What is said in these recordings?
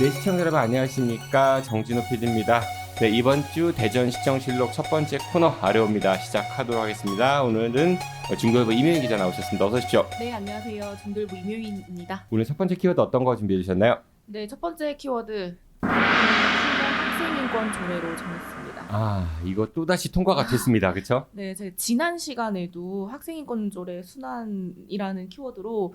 네, 시청자 여러분 안녕하십니까? 정진호 PD입니다. 네, 이번 주 대전시청실록 첫 번째 코너 아래옵니다. 시작하도록 하겠습니다. 오늘은 중도일보 임효인 기자 나오셨습니다. 어서 오십시오. 네, 안녕하세요. 중도일보 임효인입니다. 오늘 첫 번째 키워드 어떤 거 준비해 주셨나요? 네, 첫 번째 키워드 학생인권 조례로 정했습니다. 이거 또다시 통과가 됐습니다. 그렇죠? 네, 제가 지난 시간에도 학생인권 조례 순환이라는 키워드로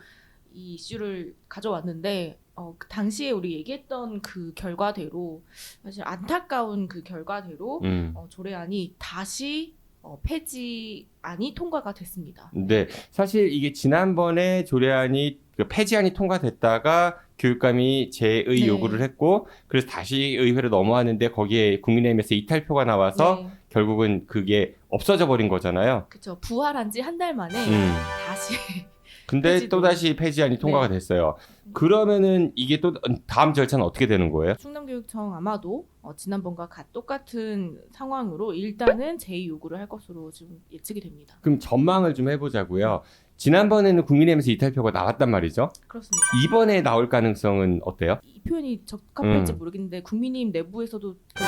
이 이슈를 가져왔는데 그 당시에 우리 얘기했던 그 결과대로 사실 안타까운 그 결과대로 조례안이 다시 폐지안이 통과가 됐습니다. 네, 사실 이게 지난번에 조례안이 폐지안이 통과됐다가 교육감이 재의 네. 요구를 했고 그래서 다시 의회로 넘어왔는데 거기에 국민의힘에서 이탈표가 나와서 네, 결국은 그게 없어져 버린 거잖아요. 그렇죠. 부활한 지 한 달 만에 다시 근데 폐지도. 또다시 폐지안이 통과가 네. 됐어요. 그러면은 이게 또 다음 절차는 어떻게 되는 거예요? 충남교육청 아마도 지난번과 똑같은 상황으로 일단은 재의 요구를 할 것으로 지금 예측이 됩니다. 그럼 전망을 좀 해보자고요. 지난번에는 국민의힘에서 이탈표가 나왔단 말이죠. 그렇습니다. 이번에 나올 가능성은 어때요? 이 표현이 적합할지 모르겠는데 국민의힘 내부에서도 그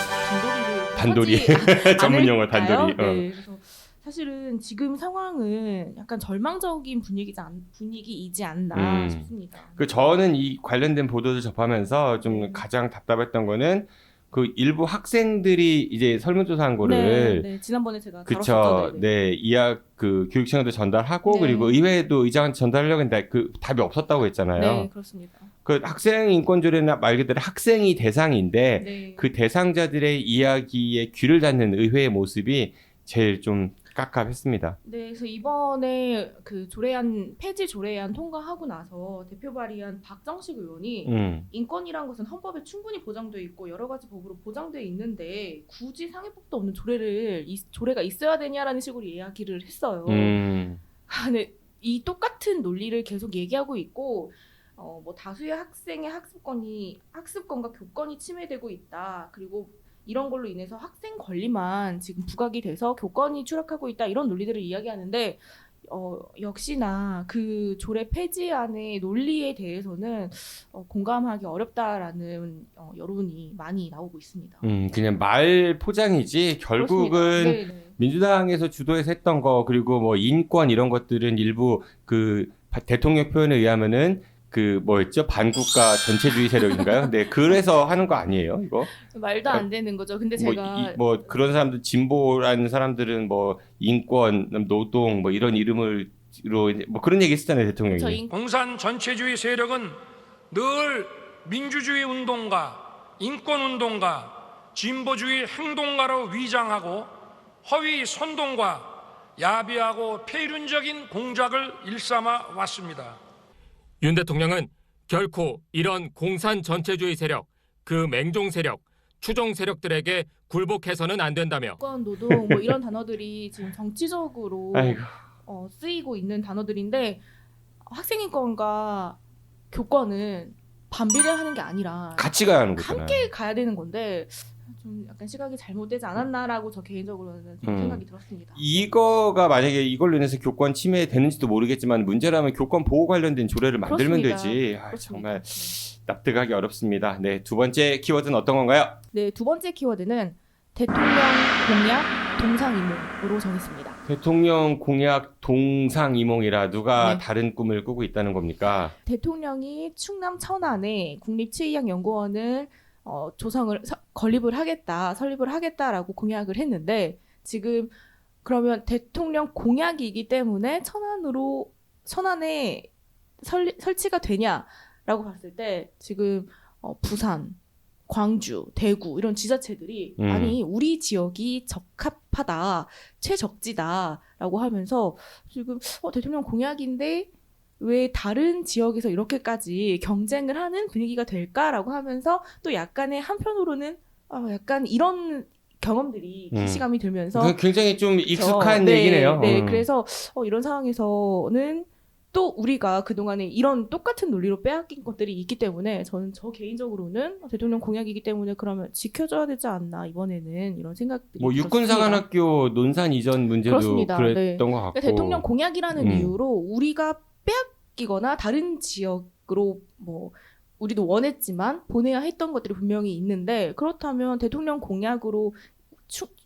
단돌이. 하지 전문 용어 않을까요? 단돌이. 네, 그래서 사실은 지금 상황은 약간 절망적인 분위기이지 않나 싶습니다. 저는 이 관련된 보도를 접하면서 좀 가장 답답했던 거는 그 일부 학생들이 이제 설문조사한 거를 네, 지난번에 제가 그쵸. 다뤘었죠. 네, 그 교육청에도 전달하고 네. 그리고 의회에도 의장한테 전달하려고 했는데 그 답이 없었다고 했잖아요. 네, 그렇습니다. 그 학생 인권조례나 말 그대로 학생이 대상인데 네. 그 대상자들의 이야기에 귀를 닫는 의회의 모습이 제일 좀 깝깝했습니다. 네, 그래서 이번에 그 폐지 조례안 통과하고 나서 대표 발의한 박정식 의원이 인권이란 것은 헌법에 충분히 보장돼 있고 여러 가지 법으로 보장돼 있는데 굳이 상해법도 없는 조례가 있어야 되냐라는 식으로 이야기를 했어요. 근데 이 똑같은 논리를 계속 얘기하고 있고 뭐 다수의 학생의 학습권과 교권이 침해되고 있다. 그리고 이런 걸로 인해서 학생 권리만 지금 부각이 돼서 교권이 추락하고 있다. 이런 논리들을 이야기하는데 역시나 그 조례 폐지안의 논리에 대해서는 공감하기 어렵다라는 여론이 많이 나오고 있습니다. 그냥 말 포장이지 결국은 네네. 민주당에서 주도해서 했던 거 그리고 뭐 인권 이런 것들은 일부 그 대통령 표현에 의하면은 그 뭐였죠? 반국가 전체주의 세력인가요? 네, 그래서 하는 거 아니에요, 이거? 말도 안 되는 거죠. 근데 제가 뭐 그런 사람들 진보라는 사람들은 뭐 인권, 노동 뭐 이런 이름으로 뭐 그런 얘기 했잖아요, 대통령이. 공산 전체주의 세력은 늘 민주주의 운동가, 인권 운동가, 진보주의 행동가로 위장하고 허위 선동과 야비하고 폐륜적인 공작을 일삼아 왔습니다. 윤 대통령은 결코 이런 공산 전체주의 세력, 그 맹종 세력, 추종 세력들에게 굴복해서는 안 된다며 인권, 노동 뭐 이런 단어들이 지금 정치적으로 아이고. 쓰이고 있는 단어들인데 학생인권과 교권은 반비례하는 게 아니라 같이 가야 하는 거잖아요. 함께 가야 되는 건데 좀 약간 시각이 잘못되지 않았나라고 저 개인적으로는 생각이 들었습니다. 이거가 만약에 이걸로 인해서 교권 침해되는지도 모르겠지만 문제라면 교권 보호 관련된 조례를 만들면 그렇습니다. 되지. 그렇습니다. 정말 납득하기 어렵습니다. 네, 두 번째 키워드는 어떤 건가요? 네, 두 번째 키워드는 대통령 공약 동상이몽으로 정했습니다. 대통령 공약 동상이몽이라 누가 네. 다른 꿈을 꾸고 있다는 겁니까? 대통령이 충남 천안에 국립치의학연구원을 설립을 하겠다라고 공약을 했는데 지금 그러면 대통령 공약이기 때문에 천안에 설치가 되냐라고 봤을 때 지금 부산, 광주, 대구 이런 지자체들이 아니 우리 지역이 적합하다, 최적지다라고 하면서 지금 대통령 공약인데 왜 다른 지역에서 이렇게까지 경쟁을 하는 분위기가 될까라고 하면서 또 약간의 한편으로는 약간 이런 경험들이 기시감이 들면서 굉장히 좀 익숙한 네, 얘기네요. 네, 그래서 이런 상황에서는 또 우리가 그동안에 이런 똑같은 논리로 빼앗긴 것들이 있기 때문에 저는 개인적으로는 대통령 공약이기 때문에 그러면 지켜줘야 되지 않나 이번에는 이런 생각들이 뭐 육군사관학교 논산 이전 문제도 그렇습니다. 그랬던 네. 것 같고 대통령 공약이라는 이유로 우리가 빼앗기거나 다른 지역으로 뭐 우리도 원했지만 보내야 했던 것들이 분명히 있는데 그렇다면 대통령 공약으로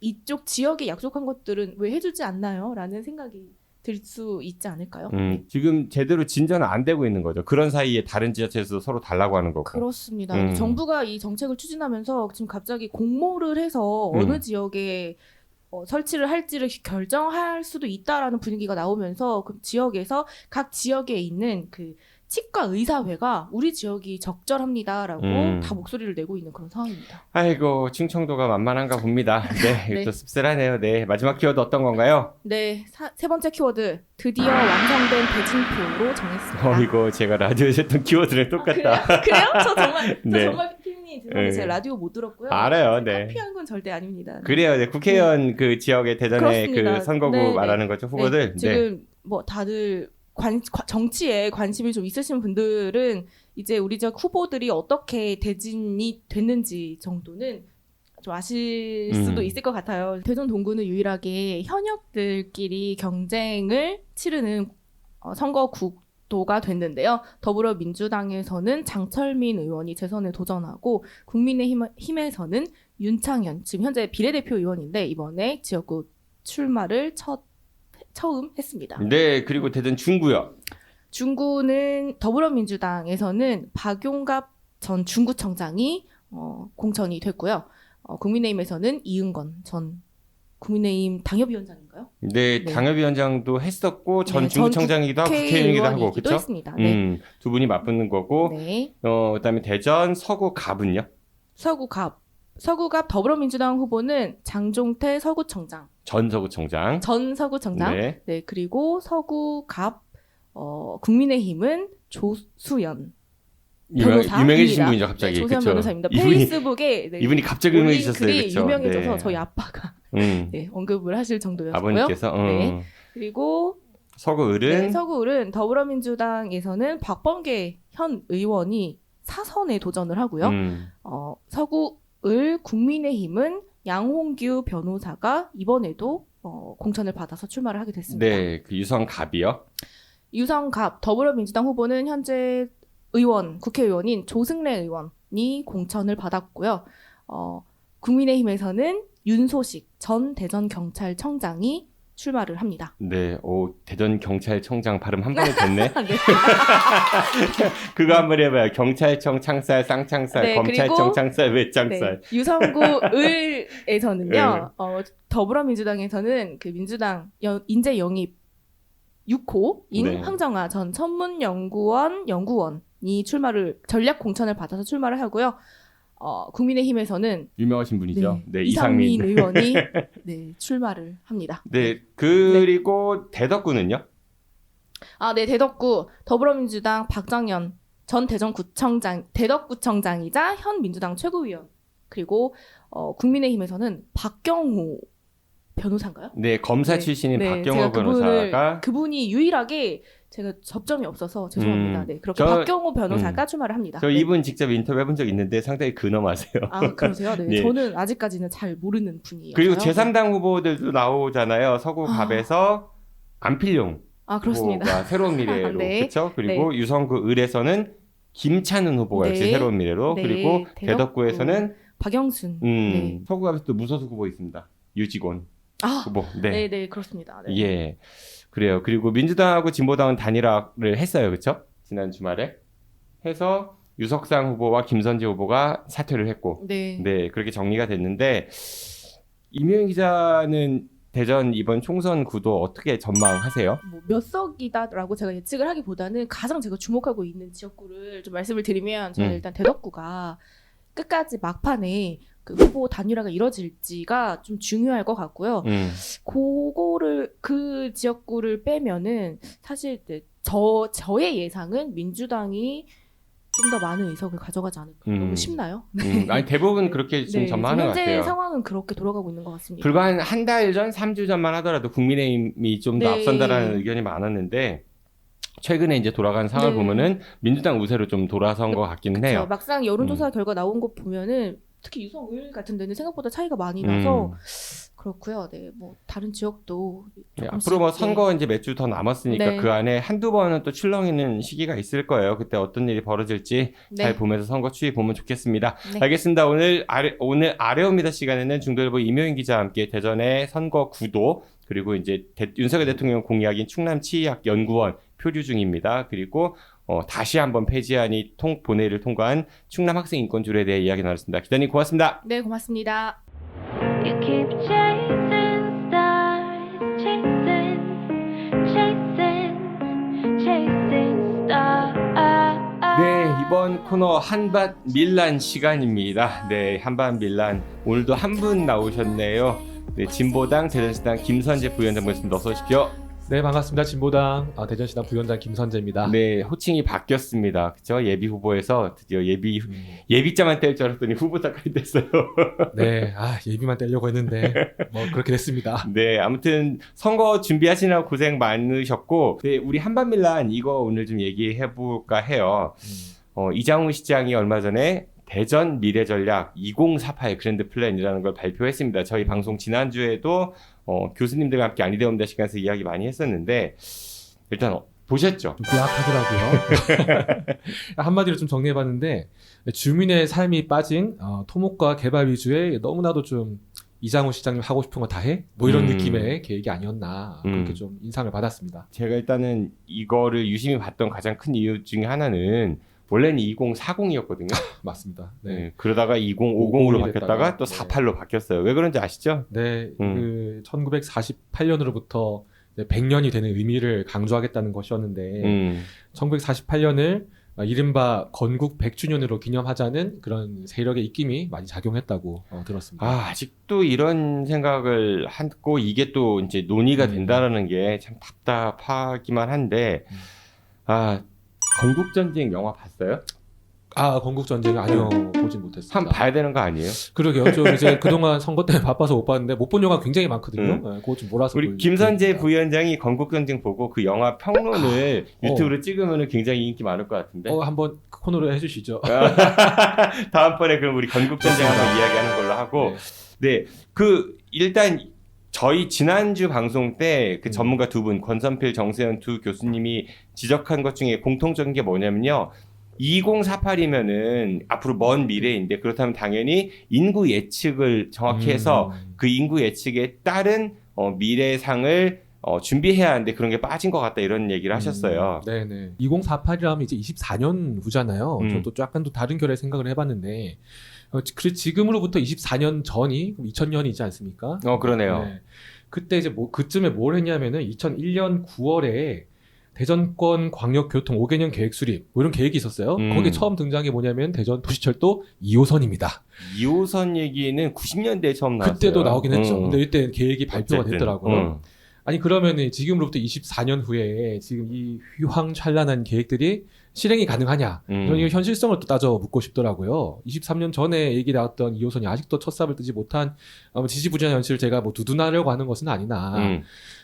이쪽 지역에 약속한 것들은 왜 해주지 않나요? 라는 생각이 들 수 있지 않을까요? 지금 제대로 진전은 안 되고 있는 거죠. 그런 사이에 다른 지자체에서 서로 달라고 하는 거고. 그렇습니다. 정부가 이 정책을 추진하면서 지금 갑자기 공모를 해서 어느 지역에 설치를 할지를 결정할 수도 있다라는 분위기가 나오면서 그 지역에서 각 지역에 있는 그 치과 의사회가 우리 지역이 적절합니다라고 다 목소리를 내고 있는 그런 상황입니다. 아이고 충청도가 만만한가 봅니다. 네, 네. 또 씁쓸하네요. 네, 마지막 키워드 어떤 건가요? 네, 세 번째 키워드 드디어 완성된 대진표로 정했습니다. 이거 제가 라디오에서 했던 키워드랑 똑같다. 그래요? 저 정말 네. 피디님 죄송한데 제가 라디오 못 들었고요. 알아요, 네. 카피한 건 절대 아닙니다. 그래요, 네. 국회의원 그 지역의 대전의 그렇습니다. 그 선거구 네, 말하는 거죠, 후보들. 네, 지금 뭐 다들 정치에 관심이 좀 있으신 분들은 이제 우리 지역 후보들이 어떻게 대진이 됐는지 정도는 좀 아실 수도 있을 것 같아요. 대전 동구는 유일하게 현역들끼리 경쟁을 치르는 선거구도가 됐는데요. 더불어민주당에서는 장철민 의원이 재선에 도전하고 국민의힘에서는 윤창현, 지금 현재 비례대표 의원인데 이번에 지역구 출마를 처음 했습니다. 네, 그리고 대전 중구요. 중구는 더불어민주당에서는 박용갑 전 중구청장이 공천이 됐고요. 국민의힘에서는 이은건 전 국민의힘 당협위원장인가요? 네, 네. 당협위원장도 했었고 전 네, 중구청장이기도 하고 국회의원이기도 하고 그렇죠? 했습니다. 네. 두 분이 맞붙는 거고 네. 그다음에 대전 서구갑은요? 서구갑 더불어민주당 후보는 장종태 서구청장. 전 서구청장. 네. 네, 그리고 서구갑 국민의힘은 조수연 변호사 유명해지신 분이죠, 갑자기. 네, 조수연 그쵸? 변호사입니다. 페이스북에 이분이 갑자기 올린 유명해지셨어요. 글이 그쵸? 유명해져서 네. 저희 아빠가 네, 언급을 하실 정도였고요. 아버님께서 네. 그리고 서구을은 서구을은 더불어민주당에서는 박범계 현 의원이 사선에 도전을 하고요. 서구을 국민의힘은 양홍규 변호사가 이번에도 공천을 받아서 출마를 하게 됐습니다. 네, 그 유성갑이요. 유성갑 더불어민주당 후보는 현재 국회의원인 조승래 의원이 공천을 받았고요. 국민의힘에서는 윤소식 전 대전경찰청장이 출마를 합니다. 네, 대전 경찰청장 발음 한 번에 됐네. 네. 그거 한번 해봐요. 경찰청 창살, 쌍창살, 네, 검찰청 그리고 창살, 외창살. 네. 유성구 을에서는요. 더불어민주당에서는 그 민주당 인재 영입 6호인 네. 황정아 전 천문연구원이 전략 공천을 받아서 출마를 하고요. 국민의힘에서는 유명하신 분이죠. 네, 이상민 이상민 의원이 네, 출마를 합니다. 네, 그리고 대덕구는요? 네, 대덕구 더불어민주당 박정현 전 대덕구청장이자 현 민주당 최고위원 그리고 국민의힘에서는 박경호 변호사인가요? 네, 검사 네. 출신인 네, 박경호 제가 변호사가 그분이 유일하게 제가 접점이 없어서 죄송합니다. 네, 그렇게 저- 박경호 변호사가 출마를 합니다. 저 네. 이분 직접 인터뷰 해본 적 있는데 상당히 근엄하세요. 그러세요? 네. 네. 저는 아직까지는 잘 모르는 분이에요. 그리고 제3당 후보들도 나오잖아요. 서구갑에서 안필용 그렇습니다. 후보가 새로운 미래로 네. 그렇죠. 그리고 유성구 을에서는 김찬훈 후보가 역시 네. 새로운 미래로 네. 그리고 대덕구에서는 박영순. 네. 서구갑에서 또 무소속 후보 있습니다. 유직원 후보. 네, 네, 그렇습니다. 네. 예, 그래요. 그리고 민주당하고 진보당은 단일화를 했어요, 그렇죠? 지난 주말에 해서 유석상 후보와 김선재 후보가 사퇴를 했고, 네. 네, 그렇게 정리가 됐는데 이명희 기자는 대전 이번 총선 구도 어떻게 전망하세요? 몇 석이다라고 제가 예측을 하기보다는 가장 제가 주목하고 있는 지역구를 좀 말씀을 드리면 저는 일단 대덕구가 끝까지 막판에 그 후보 단일화가 이뤄질지가 좀 중요할 것 같고요. 그 지역구를 빼면은 사실 저의 예상은 민주당이 좀 더 많은 의석을 가져가지 않을까. 너무 쉽나요? 아니 대부분 그렇게 지금 전망하는 것 같아요. 현재 상황은 그렇게 돌아가고 있는 것 같습니다. 불과 한 달 전, 3주 전만 하더라도 국민의힘이 좀 더 네. 앞선다라는 의견이 많았는데 최근에 이제 돌아간 상황을 네. 보면은 민주당 우세로 좀 돌아선 것 같기는 해요. 그렇죠. 막상 여론조사 결과 나온 거 보면은 특히 유성을 같은 데는 생각보다 차이가 많이 나서 그렇고요. 네, 뭐 다른 지역도 네, 조금씩, 앞으로 뭐 네. 선거 이제 몇 주 더 남았으니까 네. 그 안에 한두 번은 또 출렁이는 시기가 있을 거예요. 그때 어떤 일이 벌어질지 네. 잘 보면서 선거 추이 보면 좋겠습니다. 네. 알겠습니다. 오늘 아래옵니다 시간에는 중도일보 임효인 기자와 함께 대전의 선거 구도 그리고 이제 윤석열 대통령 공약인 충남치의학연구원 표류 중입니다. 그리고 다시 한번 폐지안이 본회의를 통과한 충남 학생 인권조례에 대해 이야기 나눴습니다. 기자님 고맙습니다. 네, 고맙습니다. You keep chasing stars, chasing stars. 네, 이번 코너 한밭 밀란 시간입니다. 네, 한밭 밀란 오늘도 한 분 나오셨네요. 네, 진보당 대전시당 김선재 부위원장 모셨습니다. 어서 오십시오. 네, 반갑습니다. 진보당 대전시당 부위원장 김선재입니다. 네, 호칭이 바뀌었습니다. 그죠? 예비 후보에서 드디어 예비자만 뗄 줄 알았더니 후보자까지 됐어요. 네, 예비만 떼려고 했는데 뭐 그렇게 됐습니다. 네, 아무튼 선거 준비하시느라 고생 많으셨고, 네, 우리 한반밀란 이거 오늘 좀 얘기해 볼까 해요. 이장우 시장이 얼마 전에 대전 미래전략 2048 그랜드 플랜이라는 걸 발표했습니다. 저희 방송 지난주에도 교수님들과 함께 아니되옵니다 시간에서 이야기 많이 했었는데 일단 보셨죠? 좀 비약하더라고요. 한마디로 좀 정리해봤는데 주민의 삶이 빠진 토목과 개발 위주의 너무나도 좀 이장우 시장님 하고 싶은 거 다 해? 뭐 이런 느낌의 계획이 아니었나 그렇게 좀 인상을 받았습니다. 제가 일단은 이거를 유심히 봤던 가장 큰 이유 중에 하나는 원래는 2040이었거든요. 맞습니다. 네. 네. 그러다가 2050으로 50이 바뀌었다가 됐다가, 또 네. 48로 바뀌었어요. 왜 그런지 아시죠? 네, 그 1948년으로부터 100년이 되는 의미를 강조하겠다는 것이었는데 1948년을 이른바 건국 100주년으로 기념하자는 그런 세력의 입김이 많이 작용했다고 들었습니다. 아직도 이런 생각을 하고 이게 또 이제 논의가 된다라는 게 참 답답하기만 한데 건국전쟁 영화 봤어요? 건국전쟁 아니요, 보진 못했습니다. 한번 봐야 되는 거 아니에요? 그러게요. 좀 이제 그동안 선거 때문에 바빠서 못 봤는데 못 본 영화 굉장히 많거든요. 네, 그거 좀 몰아서 우리 김선재 부위원장이 건국전쟁 보고 그 영화 평론을 유튜브로 찍으면 굉장히 인기 많을 것 같은데. 한번 그 코너로 해주시죠. 다음번에 그럼 우리 건국전쟁 한번 이야기하는 걸로 하고. 네, 일단 저희 지난주 방송 때 그 전문가 두 분, 권선필, 정세현 두 교수님이 지적한 것 중에 공통적인 게 뭐냐면요. 2048이면은 앞으로 먼 미래인데 그렇다면 당연히 인구 예측을 정확히 해서 그 인구 예측에 따른 미래상을 준비해야 하는데 그런 게 빠진 것 같다 이런 얘기를 하셨어요. 네네. 2048이라면 이제 24년 후잖아요. 저도 약간 또 다른 결의 생각을 해봤는데 지금으로부터 24년 전이 2000년이지 않습니까? 그러네요. 네. 그때 이제 그쯤에 뭘 했냐면은 2001년 9월에 대전권 광역교통 5개년 계획 수립 뭐 이런 계획이 있었어요. 거기에 처음 등장한 게 뭐냐면 대전 도시철도 2호선입니다. 2호선 얘기는 90년대에 처음 나왔어요. 그때도 나오긴 했죠. 근데 이때 계획이 발표가 됐더라고요. 아니 그러면은 지금으로부터 24년 후에 지금 이 휘황찬란한 계획들이 실행이 가능하냐? 이런 현실성을 또 따져 묻고 싶더라고요. 23년 전에 얘기 나왔던 2호선이 아직도 첫삽을 뜨지 못한 지지부진한 현실을 제가 뭐 두둔하려고 하는 것은 아니나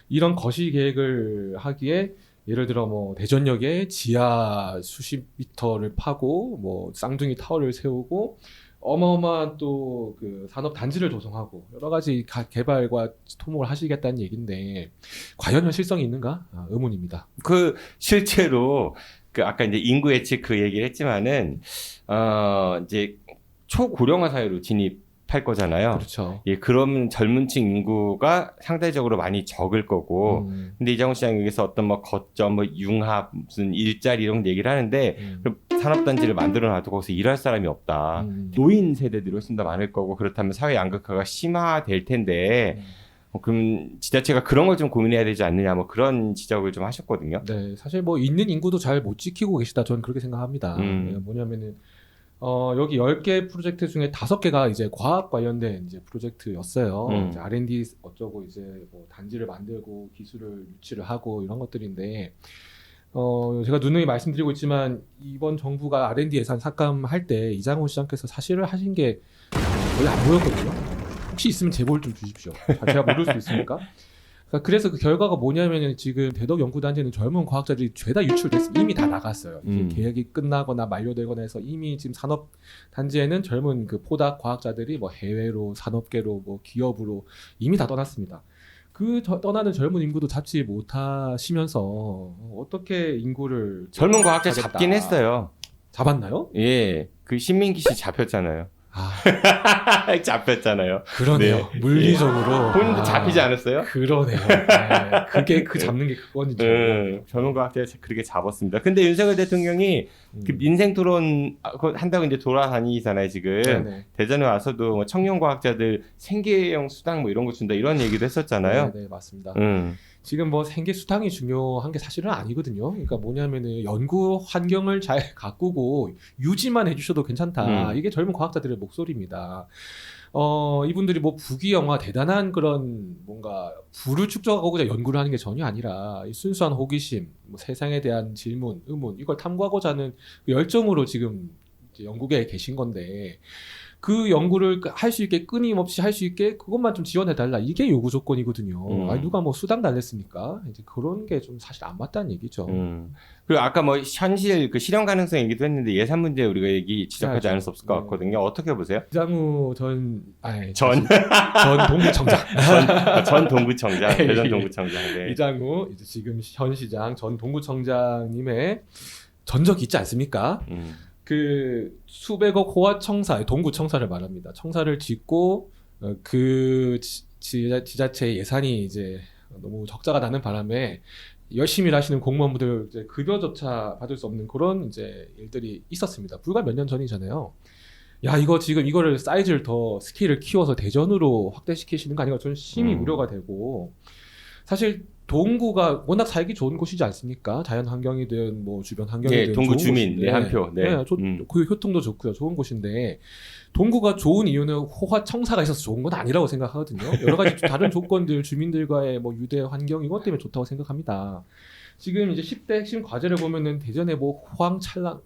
이런 거시 계획을 하기에 예를 들어 뭐 대전역에 지하 수십 미터를 파고 뭐 쌍둥이 타워를 세우고 어마어마한 또 그 산업 단지를 조성하고 여러 가지 개발과 토목을 하시겠다는 얘기인데 과연 현실성이 있는가? 의문입니다. 실제로 아까 이제 인구 예측 그 얘기를 했지만은 이제 초고령화 사회로 진입할 거잖아요. 그렇죠. 예, 그럼 젊은층 인구가 상대적으로 많이 적을 거고. 근데 이장우 시장이 여기서 어떤 뭐 거점, 뭐 융합, 무슨 일자리 이런 얘기를 하는데 산업단지를 만들어놔도 거기서 일할 사람이 없다. 노인 세대들이 훨씬 더 많을 거고 그렇다면 사회 양극화가 심화될 텐데 그럼 지자체가 그런 걸 좀 고민해야 되지 않느냐 뭐 그런 지적을 좀 하셨거든요. 네, 사실 뭐 있는 인구도 잘 못 지키고 계시다 저는 그렇게 생각합니다. 뭐냐면은 여기 10개 프로젝트 중에 5개가 이제 과학 관련된 이제 프로젝트였어요. 이제 R&D 어쩌고 이제 뭐 단지를 만들고 기술을 유치를 하고 이런 것들인데 제가 누누이 말씀드리고 있지만 이번 정부가 R&D 예산 삭감할 때 이장우 시장께서 사실을 하신 게 거의 안 보였거든요. 혹시 있으면 제보를 좀 주십시오. 제가 모를 수도 있으니까. 그래서 그 결과가 뭐냐면은 지금 대덕 연구단지는 젊은 과학자들이 죄다 유출됐어. 이미 다 나갔어요. 계획이 끝나거나 만료되거나 해서 이미 지금 산업 단지에는 젊은 그 포닥 과학자들이 뭐 해외로 산업계로 뭐 기업으로 이미 다 떠났습니다. 떠나는 젊은 인구도 잡지 못하시면서 어떻게 인구를 젊은 과학자 하겠다. 잡긴 했어요. 잡았나요? 예, 그 신민기 씨 잡혔잖아요. 아, 잡혔잖아요. 그러네요. 네. 물리적으로 본인도 잡히지 아, 않았어요? 그러네요. 네. 그게 그 잡는 게 그건이죠. 젊은 과학자 그렇게 잡았습니다. 근데 윤석열 대통령이 그 민생 토론 한다고 이제 돌아다니잖아요, 지금. 네네. 대전에 와서도 뭐 청년 과학자들 생계형 수당 뭐 이런 거 준다 이런 얘기도 했었잖아요. 네, 맞습니다. 지금 뭐 생계 수당이 중요한 게 사실은 아니거든요. 그러니까 뭐냐면은 연구 환경을 잘 가꾸고 유지만 해주셔도 괜찮다. 이게 젊은 과학자들의 목소리입니다. 이분들이 뭐 부귀영화 대단한 그런 뭔가 부를 축적하고자 연구를 하는 게 전혀 아니라 이 순수한 호기심, 뭐 세상에 대한 질문, 의문 이걸 탐구하고자 하는 그 열정으로 지금 이제 연구계에 계신 건데. 그 연구를 할 수 있게 끊임없이 할 수 있게 그것만 좀 지원해달라. 이게 요구 조건이거든요. 아니, 누가 뭐 수당 달랬습니까? 이제 그런 게 좀 사실 안 맞다는 얘기죠. 그리고 아까 뭐 현실 그 실현 가능성 얘기도 했는데 예산 문제 우리가 지적하지 않을 수 없을 것 같거든요. 어떻게 보세요? 이장우 전 동구청장. 전 동구청장, 대전 동구청장. 네. 이장우 이제 지금 현 시장 전 동구청장님의 전적이 있지 않습니까? 그 수백억 호화 청사, 동구청사를 말합니다. 청사를 짓고 그 지자체 예산이 이제 너무 적자가 나는 바람에 열심히 일하시는 공무원분들 이제 급여조차 받을 수 없는 그런 이제 일들이 있었습니다. 불과 몇 년 전이잖아요. 야, 이거 지금 이거를 사이즈를 더 스케일을 키워서 대전으로 확대시키시는 거 아닌가 저는 심히 우려가 되고 사실 동구가 워낙 살기 좋은 곳이지 않습니까? 자연 환경이든 뭐 주변 환경이든 네, 동구 주민 네, 한 표. 네. 그 교통도 좋고요. 좋은 곳인데 동구가 좋은 이유는 호화 청사가 있어서 좋은 건 아니라고 생각하거든요. 여러 가지 다른 조건들 주민들과의 뭐 유대 환경 이것 때문에 좋다고 생각합니다. 지금 이제 10대 핵심 과제를 보면은 대전에 뭐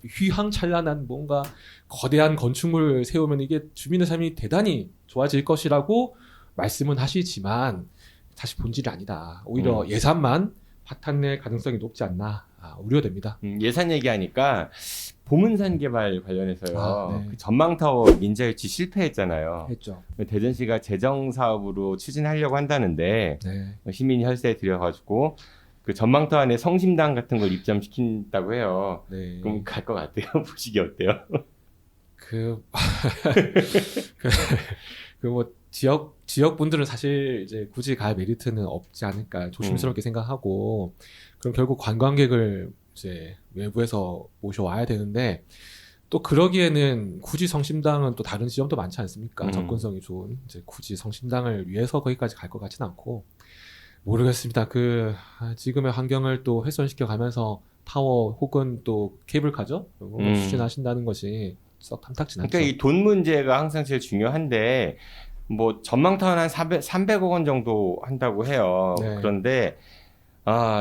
휘황찬란한 뭔가 거대한 건축물 세우면 이게 주민의 삶이 대단히 좋아질 것이라고 말씀은 하시지만 사실 본질이 아니다. 오히려 예산만 파탄낼 가능성이 높지 않나 우려됩니다. 예산 얘기하니까 보문산 개발 관련해서요. 네. 그 전망타워 민자유치 실패했잖아요. 했죠. 대전시가 재정 사업으로 추진하려고 한다는데 네. 시민 혈세에 들여가지고 그 전망타워 안에 성심당 같은 걸 입점시킨다고 해요. 네. 그럼 갈 것 같아요. 보시기 어때요? 뭐 지역 분들은 사실 이제 굳이 갈 메리트는 없지 않을까 조심스럽게 생각하고 그럼 결국 관광객을 이제 외부에서 모셔와야 되는데 또 그러기에는 굳이 성심당은 또 다른 지점도 많지 않습니까? 접근성이 좋은 이제 굳이 성심당을 위해서 거기까지 갈 것 같지는 않고 모르겠습니다. 지금의 환경을 또 훼손시켜 가면서 타워 혹은 또 케이블카죠? 추진하신다는 것이 썩 탐탁진 않죠. 그러니까 이 돈 문제가 항상 제일 중요한데 뭐 전망타워는 한 300억 원 정도 한다고 해요. 네. 그런데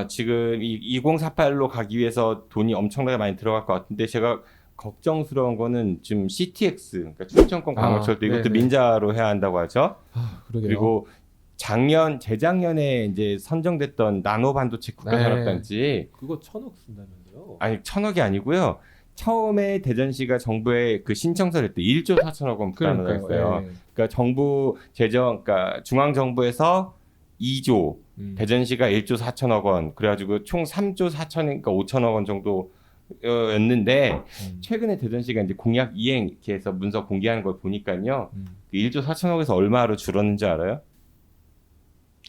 지금 이 2048로 가기 위해서 돈이 엄청나게 많이 들어갈 것 같은데 제가 걱정스러운 거는 지금 CTX 그러니까 춘천권 광역철도 이것도 네네. 민자로 해야 한다고 하죠. 그러게요. 그리고 재작년에 이제 선정됐던 나노 반도체 국가산업단지 그거 1,000억 쓴다면서요? 아니 1,000억이 아니고요. 처음에 대전시가 정부에 그 신청서를 때 1조 4천억 원 부담했어요. 네. 그러니까 정부 그러니까 중앙 정부에서 2조, 대전시가 1조 4천억 원, 그래가지고 총 3조 4천이니까 5천억 원 정도였는데 최근에 대전시가 이제 공약 이행 이렇게 해서 문서 공개하는 걸 보니까요, 그 1조 4천억에서 얼마로 줄었는지 알아요?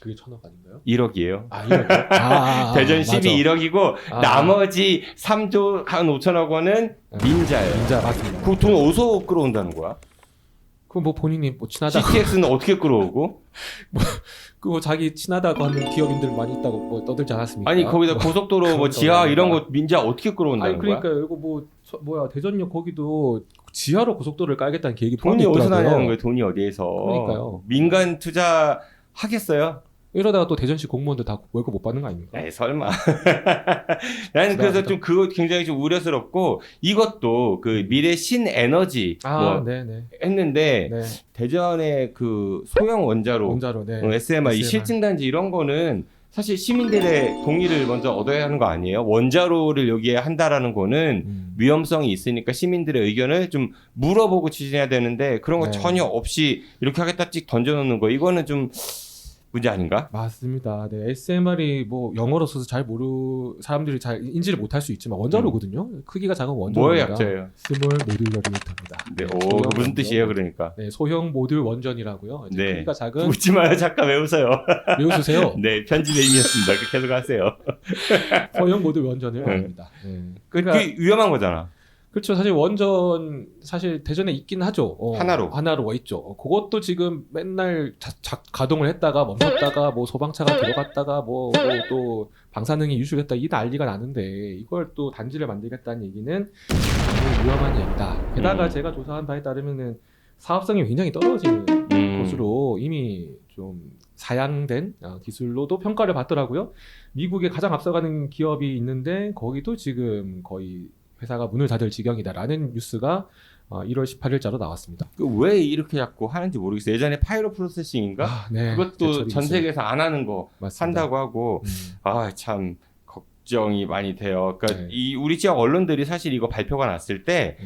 그게 1,000억 아닌가요? 1억이에요. 1억이요? 대전시비 맞아. 1억이고 나머지 3조 한 5천억 원은 민자예요. 민자 맞습니다. 그 돈 어디서 끌어온다는 거야? 그럼 뭐 본인이 뭐 친하다고 CTX는 어떻게 끌어오고? 그거 자기 친하다고 하는 기업인들 많이 있다고 뭐 떠들지 않았습니까? 아니 거기다 고속도로 뭐 지하 이런 거 민자 어떻게 끌어온다는 아니 그러니까 거야? 이거 뭐야 대전역 거기도 지하로 고속도로를 깔겠다는 계획이 돈이 포함돼 어디서 있더라고요. 나냐는 거예요. 돈이 어디에서? 그러니까요. 민간 투자 하겠어요? 이러다가 또 대전시 공무원들 다 월급 못 받는 거 아닙니까? 에이, 설마. 나는 그래서 좀 그거 굉장히 좀 우려스럽고 이것도 그 미래 신에너지 뭐 네네. 했는데 네. 대전의 그 소형 원자로, 원자로, 네. SMR, 이 SMR. 실증단지 이런 거는 사실 시민들의 동의를 먼저 얻어야 하는 거 아니에요? 원자로를 여기에 한다라는 거는 위험성이 있으니까 시민들의 의견을 좀 물어보고 추진해야 되는데 그런 거 네. 전혀 없이 이렇게 하겠다 찍 던져놓는 거 이거는 좀 문제 아닌가? 맞습니다. 네, SMR이 뭐 영어로 써서 잘 사람들이 잘 인지를 못할 수 있지만 원자로거든요. 크기가 작은 원자로. 뭐의 약자예요? 스몰 모듈 유니트입니다. 네, 오, 소형 그 무슨 원전. 뜻이에요, 그러니까? 네, 소형 모듈 원전이라고요. 이제 네. 크기가 작은 웃지 마요, 잠깐 왜 웃어요? 외우세요. 네, 편집의 의미였습니다. 계속 하세요. 소형 모듈 원전을 네. 말합니다. 네. 그 그러니까 위험한 거잖아. 그렇죠. 사실 원전 사실 대전에 있긴 하죠. 하나로 있죠. 그것도 지금 맨날 가동을 했다가 멈췄다가 뭐 소방차가 들어갔다가 뭐 또 방사능이 유출했다 이 난리가 나는데 이걸 또 단지를 만들겠다는 얘기는 너무 위험한 얘기다. 게다가 제가 조사한 바에 따르면은 사업성이 굉장히 떨어지는 것으로 이미 좀 사양된 기술로도 평가를 받더라고요. 미국에 가장 앞서가는 기업이 있는데 거기도 지금 거의 회사가 문을 닫을 지경이다라는 뉴스가 1월 18일자로 나왔습니다. 왜 이렇게 자꾸 하는지 모르겠어요. 예전에 파이로 프로세싱인가? 네. 그것도 전 세계에서 안 하는 거 맞습니다. 한다고 하고 참 걱정이 많이 돼요. 그러니까 네. 우리 지역 언론들이 사실 이거 발표가 났을 때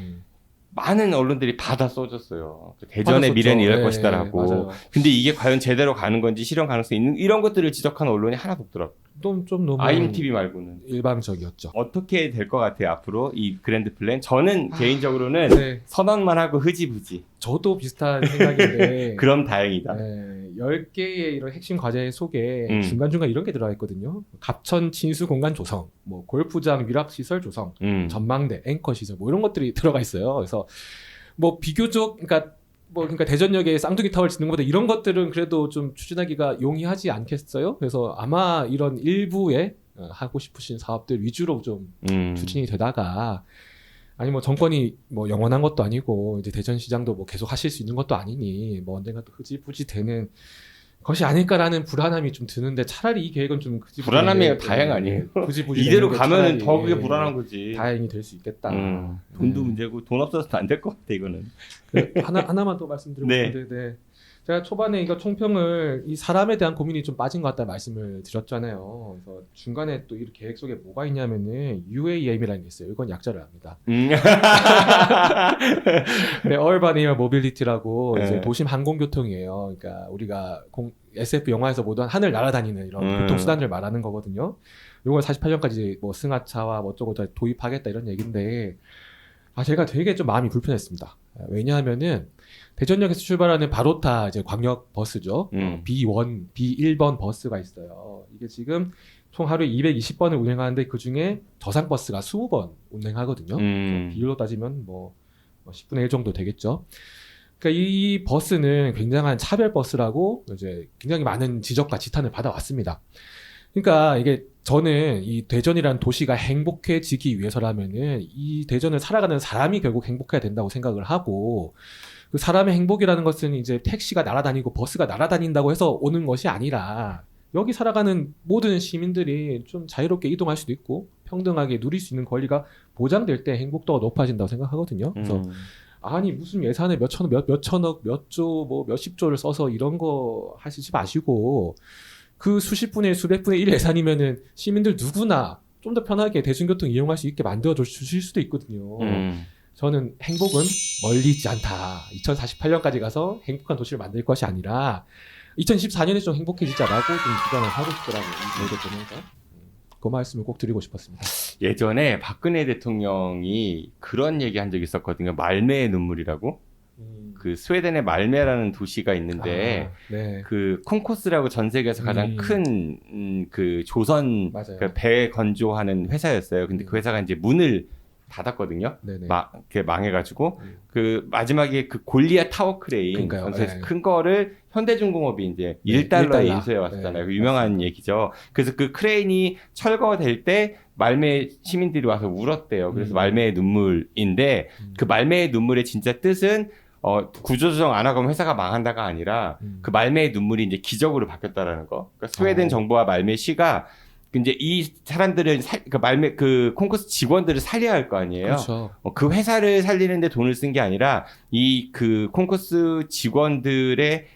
많은 언론들이 받아 써줬어요. 대전의 미래는 이럴 것이다라고. 맞아요. 근데 이게 과연 제대로 가는 건지 실현 가능성이 있는 이런 것들을 지적하는 언론이 하나도 없더라고요. 좀 너무 IMTV 말고는. 일방적이었죠. 어떻게 될 것 같아요, 앞으로 이 그랜드 플랜? 저는 개인적으로는 네. 선언만 하고 흐지부지. 저도 비슷한 생각인데 그럼 다행이다. 네, 10개의 이런 핵심 과제 속에 중간중간 이런 게 들어가 있거든요. 갑천 친수 공간 조성, 뭐 골프장 위락 시설 조성, 전망대, 앵커 시설 뭐 이런 것들이 들어가 있어요. 그래서 뭐 비교적 그러니까 대전역에 쌍둥이 타워를 짓는 것보다 이런 것들은 그래도 좀 추진하기가 용이하지 않겠어요? 그래서 아마 이런 일부의 하고 싶으신 사업들 위주로 좀 추진이 되다가 아니 뭐 정권이 뭐 영원한 것도 아니고 이제 대전시장도 뭐 계속 하실 수 있는 것도 아니니 뭐 언젠가 또 흐지부지 되는 것이 아닐까라는 불안함이 좀 드는데 차라리 이 계획은 좀 불안함이 다행 아니에요? 이대로 가면은 더 그게 불안한 거지. 다행이 될 수 있겠다. 돈도 문제고 돈 없어서도 안 될 것 같아 이거는. 하나만 더 말씀드리고 싶은데 네. 제가 초반에 이거 총평을 이 사람에 대한 고민이 좀 빠진 것 같다는 말씀을 드렸잖아요. 그래서 중간에 또 이 계획 속에 뭐가 있냐면은 UAM이라는 게 있어요. 이건 약자를 합니다. 네, Urban Air Mobility라고 이제 도심 항공교통이에요. 그러니까 우리가 SF 영화에서 보던 하늘 날아다니는 이런 교통수단을 말하는 거거든요. 이걸 48년까지 뭐 승하차와 뭐 어쩌고 다 도입하겠다 이런 얘기인데 제가 되게 좀 마음이 불편했습니다. 왜냐하면은 대전역에서 출발하는 바로타 이제 광역 버스죠. B1, B1번 버스가 있어요. 이게 지금 총 하루에 220번을 운행하는데 그 중에 저상 버스가 20번 운행하거든요. 비율로 따지면 뭐 10분의 1 정도 되겠죠. 그러니까 이 버스는 굉장한 차별 버스라고 이제 굉장히 많은 지적과 지탄을 받아왔습니다. 그러니까 이게 저는 이 대전이라는 도시가 행복해지기 위해서라면은 이 대전을 살아가는 사람이 결국 행복해야 된다고 생각을 하고 그 사람의 행복이라는 것은 이제 택시가 날아다니고 버스가 날아다닌다고 해서 오는 것이 아니라 여기 살아가는 모든 시민들이 좀 자유롭게 이동할 수도 있고 평등하게 누릴 수 있는 권리가 보장될 때 행복도가 높아진다고 생각하거든요. 그래서 아니 무슨 예산에 몇 천억, 몇 조, 뭐 몇십 조를 써서 이런 거 하시지 마시고 그 수십 분의 수백 분의 1 예산이면은 시민들 누구나 좀 더 편하게 대중교통 이용할 수 있게 만들어 주실 수도 있거든요. 저는 행복은 멀리 있지 않다. 2048년까지 가서 행복한 도시를 만들 것이 아니라 2024년에 좀 행복해지자라고 좀 주장을 하고 싶더라고요. 이 계획을 보면서. 그 말씀을 꼭 드리고 싶었습니다. 예전에 박근혜 대통령이 그런 얘기 한 적이 있었거든요. 말매의 눈물이라고. 그 스웨덴의 말메라는 도시가 있는데 네. 그 콘코스라고 전 세계에서 가장 큰 그 조선 그 배 건조하는 회사였어요. 근데 그 회사가 이제 문을 닫았거든요. 이렇게 망해가지고 그 마지막에 그 골리앗 타워 크레인 큰 거를 현대중공업이 이제 1달러에 인수해 왔었잖아요. 그 유명한 얘기죠. 그래서 그 크레인이 철거될 때 말매 시민들이 와서 울었대요. 그래서 말매의 눈물인데 그 말매의 눈물의 진짜 뜻은 구조조정 안 하고 회사가 망한다가 아니라 그 말매의 눈물이 이제 기적으로 바뀌었다라는 거. 그러니까 스웨덴 정부와 말매시가 이제 이 사람들을 그 콩쿠스 직원들을 살려야 할 거 아니에요. 그렇죠. 그 회사를 살리는데 돈을 쓴 게 아니라 이 그 콩쿠스 직원들에게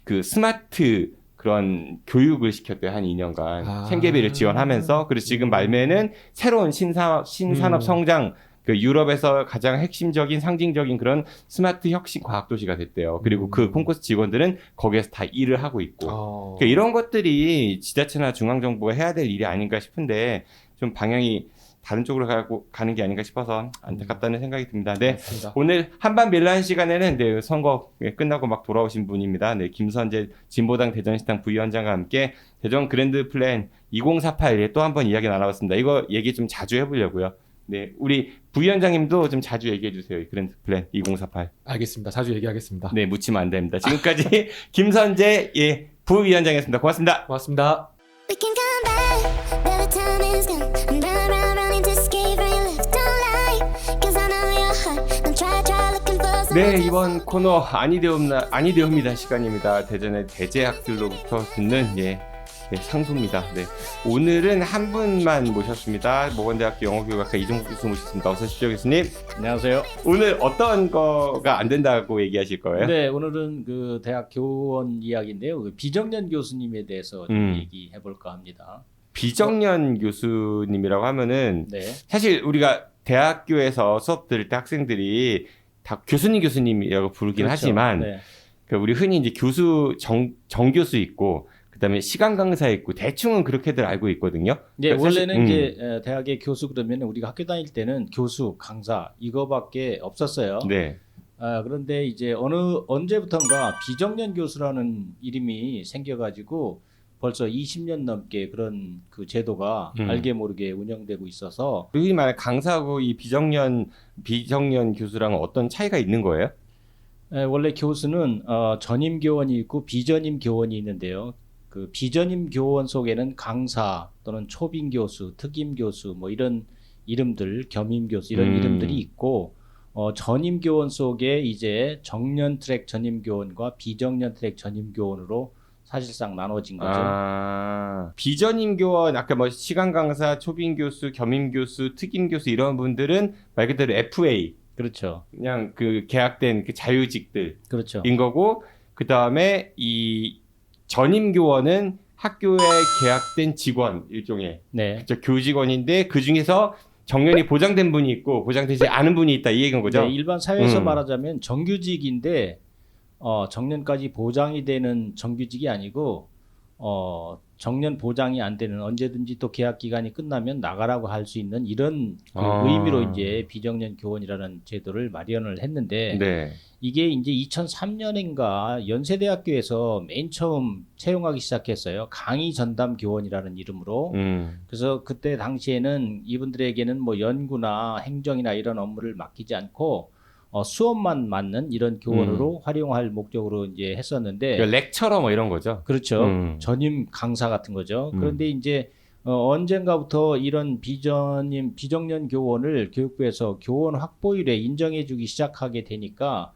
그 스마트 그런 교육을 시켰대요. 한 2년간 생계비를 지원하면서. 그래서 지금 말매는 새로운 신산업 성장 그 유럽에서 가장 핵심적인 상징적인 그런 스마트 혁신 과학 도시가 됐대요. 그리고 그 콩쿠스 직원들은 거기에서 다 일을 하고 있고. 그러니까 이런 것들이 지자체나 중앙정부가 해야 될 일이 아닌가 싶은데 좀 방향이 다른 쪽으로 가는 게 아닌가 싶어서 안타깝다는 생각이 듭니다. 네, 맞습니다. 오늘 한반 밀란 시간에는 네, 선거 끝나고 막 돌아오신 분입니다. 네, 김선재 진보당 대전시당 부위원장과 함께 대전 그랜드 플랜 2048에 또 한 번 이야기 나눠봤습니다. 이거 얘기 좀 자주 해보려고요. 네, 우리 부위원장님도 좀 자주 얘기해 주세요. 이 그랜드 플랜 2048. 알겠습니다. 자주 얘기하겠습니다. 네, 묻히면 안 됩니다. 지금까지 김선재 부위원장이었습니다. 고맙습니다. 고맙습니다. We can come back, but the time is gone. I'm running to escape from your lips. Don't lie, 'cause I know your heart. Don't try looking for some. 네, 이번 코너 아니되옵니다 시간입니다. 대전의 대제학들로부터 듣는 상소입니다. 네, 오늘은 한 분만 모셨습니다. 모건대학교 영어교육학과 이종국 교수 모셨습니다. 어서 오십시오, 교수님. 안녕하세요. 오늘 어떤 거가 안 된다고 얘기하실 거예요? 네, 오늘은 그 대학 교원 이야기인데요. 그 비정년 교수님에 대해서 좀 얘기해 볼까 합니다. 비정년 교수님이라고 하면은 네. 사실 우리가 대학교에서 수업 들을 때 학생들이 다 교수님이라고 부르긴 그렇죠. 하지만 네. 그 우리 흔히 이제 교수 정교수 있고 그다음에 시간 강사 있고 대충은 그렇게들 알고 있거든요. 네, 그러니까 원래는 이제 대학의 교수 그러면 우리가 학교 다닐 때는 교수, 강사 이거밖에 없었어요. 네. 그런데 이제 언제부턴가 비정년 교수라는 이름이 생겨가지고 벌써 20년 넘게 그런 그 제도가 알게 모르게 운영되고 있어서 흔히 말해 강사하고 이 비정년 교수랑은 어떤 차이가 있는 거예요? 원래 교수는 전임 교원이 있고 비전임 교원이 있는데요. 그 비전임 교원 속에는 강사 또는 초빙 교수, 특임 교수 뭐 이런 이름들, 겸임 교수 이런 이름들이 있고 전임 교원 속에 이제 정년 트랙 전임 교원과 비정년 트랙 전임 교원으로 사실상 나눠진 거죠. 비전임 교원 아까 뭐 시간 강사, 초빙 교수, 겸임 교수, 특임 교수 이런 분들은 말 그대로 FA 그렇죠. 그냥 그 계약된 그 자유직들인 그렇죠. 거고 그 다음에 이 전임 교원은 학교에 계약된 직원 일종의 네. 교직원인데 그 중에서 정년이 보장된 분이 있고 보장되지 않은 분이 있다 이 얘기인 거죠. 네, 일반 사회에서 말하자면 정규직인데 정년까지 보장이 되는 정규직이 아니고 정년 보장이 안 되는 언제든지 또 계약 기간이 끝나면 나가라고 할 수 있는 이런 그 의미로 이제 비정년 교원이라는 제도를 마련을 했는데 네. 이게 이제 2003년인가 연세대학교에서 맨 처음 채용하기 시작했어요. 강의 전담 교원이라는 이름으로. 그래서 그때 당시에는 이분들에게는 뭐 연구나 행정이나 이런 업무를 맡기지 않고 수업만 맡는 이런 교원으로 활용할 목적으로 이제 했었는데 그러니까 렉처러 뭐 이런 거죠. 그렇죠. 전임 강사 같은 거죠. 그런데 이제 언젠가부터 이런 비정년 교원을 교육부에서 교원 확보율에 인정해주기 시작하게 되니까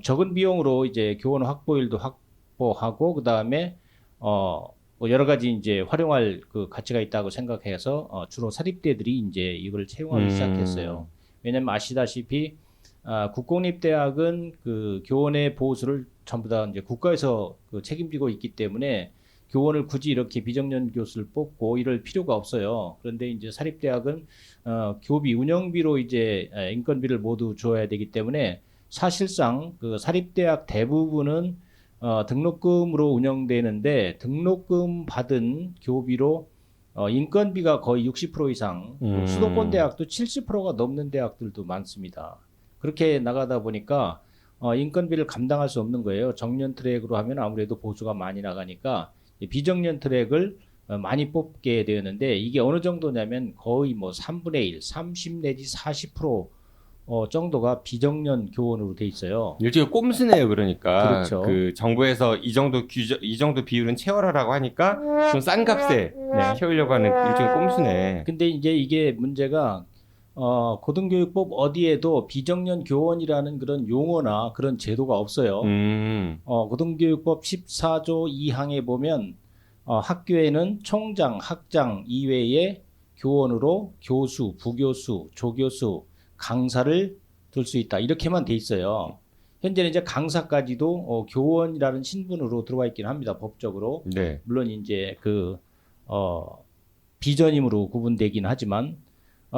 적은 비용으로 이제 교원 확보율도 확보하고 그 다음에 뭐 여러 가지 이제 활용할 그 가치가 있다고 생각해서 주로 사립대들이 이제 이걸 채용하기 시작했어요. 왜냐하면 아시다시피 국공립대학은 그 교원의 보수를 전부 다 이제 국가에서 그 책임지고 있기 때문에 교원을 굳이 이렇게 비정년 교수를 뽑고 이럴 필요가 없어요. 그런데 이제 사립대학은 교비 운영비로 이제 인건비를 모두 줘야 되기 때문에 사실상 그 사립대학 대부분은 등록금으로 운영되는데 등록금 받은 교비로 인건비가 거의 60% 이상, 수도권 대학도 70%가 넘는 대학들도 많습니다. 그렇게 나가다 보니까 인건비를 감당할 수 없는 거예요. 정년 트랙으로 하면 아무래도 보수가 많이 나가니까 비정년 트랙을 많이 뽑게 되었는데 이게 어느 정도냐면 거의 뭐 3분의 1, 30 내지 40% 정도가 비정년 교원으로 돼 있어요. 일종의 꼼수네요, 그러니까. 그렇죠. 그 정부에서 이 정도 비율은 채워라라고 하니까 좀 싼 값에 채우려고 하는 일종의 꼼수네. 근데 이제 이게 문제가 고등교육법 어디에도 비정년 교원이라는 그런 용어나 그런 제도가 없어요. 고등교육법 14조 2항에 보면 학교에는 총장, 학장 이외에 교원으로 교수, 부교수, 조교수, 강사를 둘 수 있다. 이렇게만 돼 있어요. 현재는 이제 강사까지도 교원이라는 신분으로 들어와 있긴 합니다. 법적으로. 네. 물론 이제 비전임으로 구분되긴 하지만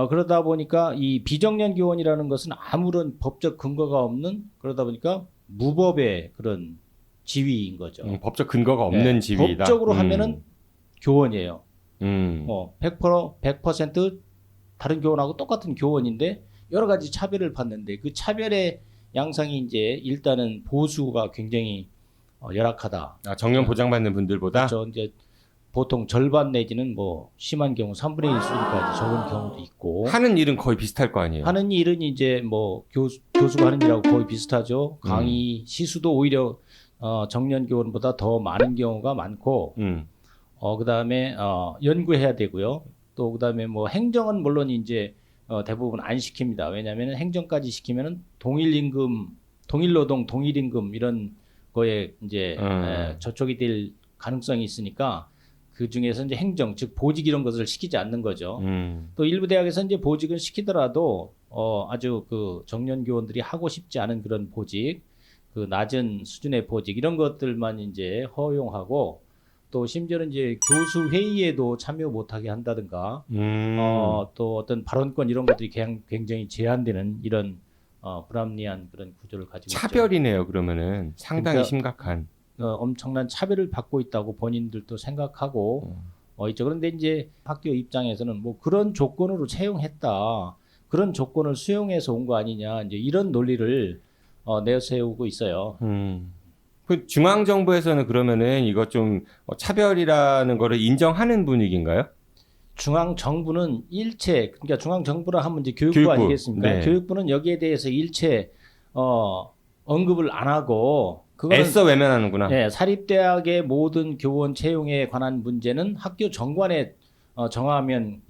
그러다 보니까 이 비정년 교원이라는 것은 아무런 법적 근거가 없는 그러다 보니까 무법의 그런 지위인 거죠. 법적 근거가 없는 네, 지위이다. 법적으로 하면은 교원이에요. 100% 100% 다른 교원하고 똑같은 교원인데 여러 가지 차별을 받는데 그 차별의 양상이 이제 일단은 보수가 굉장히 열악하다. 정년 보장받는 분들보다. 그렇죠. 이제 보통 절반 내지는 뭐 심한 경우 3분의 1 수준까지 적은 경우도 있고. 하는 일은 거의 비슷할 거 아니에요. 하는 일은 이제 뭐 교수가 하는 일하고 거의 비슷하죠. 강의 시수도 오히려 정년 교원보다 더 많은 경우가 많고, 그다음에 연구해야 되고요. 또 그다음에 뭐 행정은 물론 이제 대부분 안 시킵니다. 왜냐하면 행정까지 시키면은 동일임금, 동일노동, 동일임금 이런 거에 이제 저촉이 될 가능성이 있으니까 그 중에서 이제 행정, 즉 보직 이런 것을 시키지 않는 거죠. 또 일부 대학에서 이제 보직을 시키더라도 아주 그 정년 교원들이 하고 싶지 않은 그런 보직, 그 낮은 수준의 보직 이런 것들만 이제 허용하고 또 심지어는 이제 교수 회의에도 참여 못하게 한다든가 또 어떤 발언권 이런 것들이 굉장히 제한되는 이런 불합리한 그런 구조를 가지고 있죠. 차별이네요. 그러면은 상당히 그러니까 심각한. 엄청난 차별을 받고 있다고 본인들도 생각하고 있죠. 그런데 이제 학교 입장에서는 뭐 그런 조건으로 채용했다. 그런 조건을 수용해서 온 거 아니냐. 이제 이런 논리를 내세우고 있어요. 그 중앙 정부에서는 그러면은 이거 좀 차별이라는 거를 인정하는 분위기인가요? 중앙 정부는 일체 그러니까 중앙 정부라 하면 이제 교육부, 교육부. 아니겠습니까? 네. 교육부는 여기에 대해서 일체 언급을 안 하고 그거는 애써 외면하는구나. 네, 사립대학의 모든 교원 채용에 관한 문제는 학교 정관에 정하면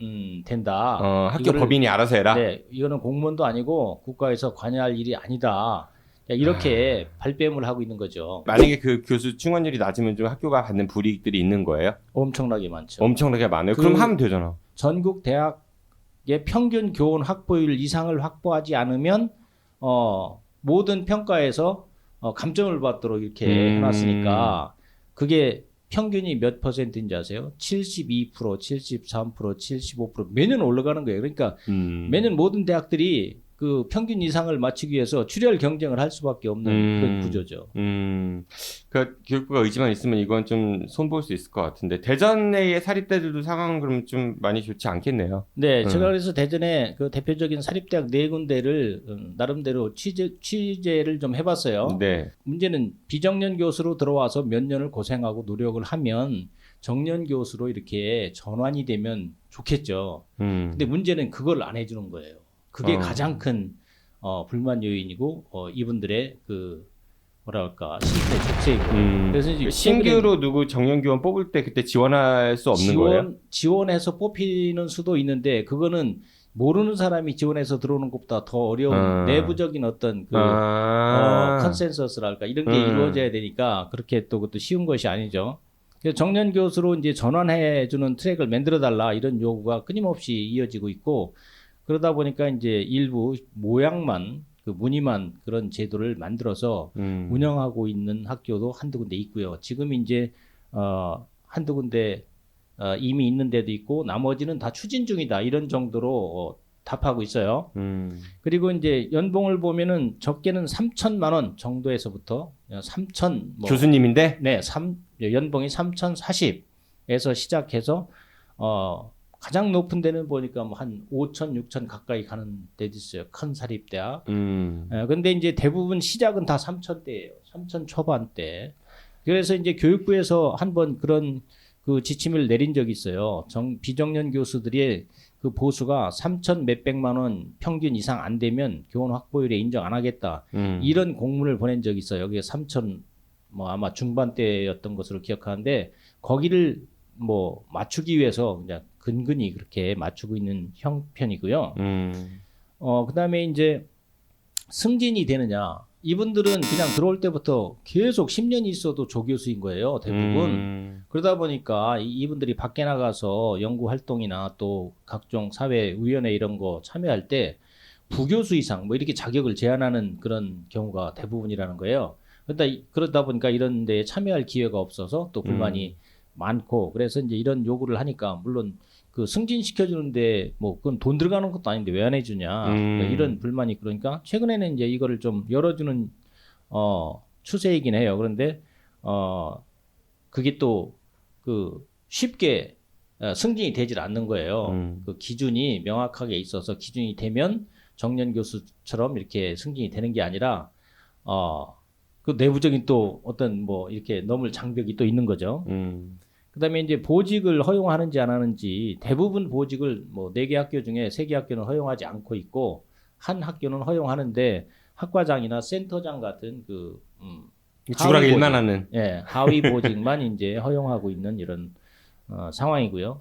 된다. 학교 법인이 알아서 해라. 네, 이거는 공무원도 아니고 국가에서 관여할 일이 아니다. 이렇게 발뺌을 하고 있는 거죠. 만약에 그 교수 충원율이 낮으면 좀 학교가 받는 불이익들이 있는 거예요? 엄청나게 많죠. 엄청나게 많아요. 그럼 하면 되잖아. 전국 대학의 평균 교원 확보율 이상을 확보하지 않으면 모든 평가에서 감점을 받도록 이렇게 해놨으니까 그게 평균이 몇 퍼센트인지 아세요? 72%, 73%, 75% 매년 올라가는 거예요. 그러니까 매년 모든 대학들이 그 평균 이상을 맞추기 위해서 출혈 경쟁을 할 수밖에 없는 그런 구조죠. 그 교육부가 의지만 있으면 이건 좀 손볼 수 있을 것 같은데 대전 내의 사립대들도 상황은 그럼 좀 많이 좋지 않겠네요. 네, 제가 그래서 대전에 그 대표적인 사립대학 4군데를 나름대로 취재를 좀 해봤어요. 네. 문제는 비정년 교수로 들어와서 몇 년을 고생하고 노력을 하면 정년 교수로 이렇게 전환이 되면 좋겠죠. 근데 문제는 그걸 안 해주는 거예요. 그게 가장 큰 불만 요인이고 이분들의 그 뭐랄까 실패 족쇄이고. 그래서 이제 신규로 누구 정년교원 뽑을 때 그때 지원할 수 없는 거예요? 지원해서 뽑히는 수도 있는데 그거는 모르는 사람이 지원해서 들어오는 것보다 더 어려운 내부적인 어떤 그 컨센서스랄까 이런 게 이루어져야 되니까 그렇게 또 그것도 쉬운 것이 아니죠. 그래서 정년 교수로 이제 전환해주는 트랙을 만들어 달라 이런 요구가 끊임없이 이어지고 있고. 그러다 보니까 이제 일부 모양만 그 무늬만 그런 제도를 만들어서 운영하고 있는 학교도 한두 군데 있고요. 지금 이제 한두 군데 이미 있는 데도 있고 나머지는 다 추진 중이다 이런 정도로 답하고 있어요. 그리고 이제 연봉을 보면은 적게는 3천만 원 정도에서부터 3천 뭐, 교수님인데? 네, 연봉이 3,040에서 시작해서 가장 높은 데는 보니까 뭐 한 5천, 6천 가까이 가는 데도 있어요. 큰 사립대학. 근데 이제 대부분 시작은 다 3천대예요. 3천 초반대. 그래서 이제 교육부에서 한번 그런 그 지침을 내린 적이 있어요. 비정년 교수들의 그 보수가 3천 몇백만 원 평균 이상 안 되면 교원 확보율에 인정 안 하겠다. 이런 공문을 보낸 적이 있어요. 여기에 3천 뭐 아마 중반대였던 것으로 기억하는데 거기를 뭐 맞추기 위해서 그냥 근근히 그렇게 맞추고 있는 형편이고요. 그다음에 이제 승진이 되느냐? 이분들은 그냥 들어올 때부터 계속 10년이 있어도 조교수인 거예요, 대부분. 그러다 보니까 이분들이 밖에 나가서 연구 활동이나 또 각종 사회위원회 이런 거 참여할 때 부교수 이상 뭐 이렇게 자격을 제한하는 그런 경우가 대부분이라는 거예요. 그러다 보니까 이런 데에 참여할 기회가 없어서 또 불만이 많고, 그래서 이제 이런 요구를 하니까 물론 그 승진시켜주는데 뭐 그건 돈 들어가는 것도 아닌데 왜 안 해주냐, 그러니까 이런 불만이. 그러니까 최근에는 이제 이거를 좀 열어주는 추세이긴 해요. 그런데 그게 또 그 쉽게 승진이 되질 않는 거예요. 그 기준이 명확하게 있어서 기준이 되면 정년 교수처럼 이렇게 승진이 되는 게 아니라 그 내부적인 또 어떤 뭐 이렇게 넘을 장벽이 또 있는 거죠. 그다음에 이제 보직을 허용하는지 안 하는지, 대부분 보직을 뭐 4개 학교 중에 3개 학교는 허용하지 않고 있고 한 학교는 허용하는데 학과장이나 센터장 같은 그 죽으라고 일만 하는 하위 보직만 이제 허용하고 있는 이런 상황이고요.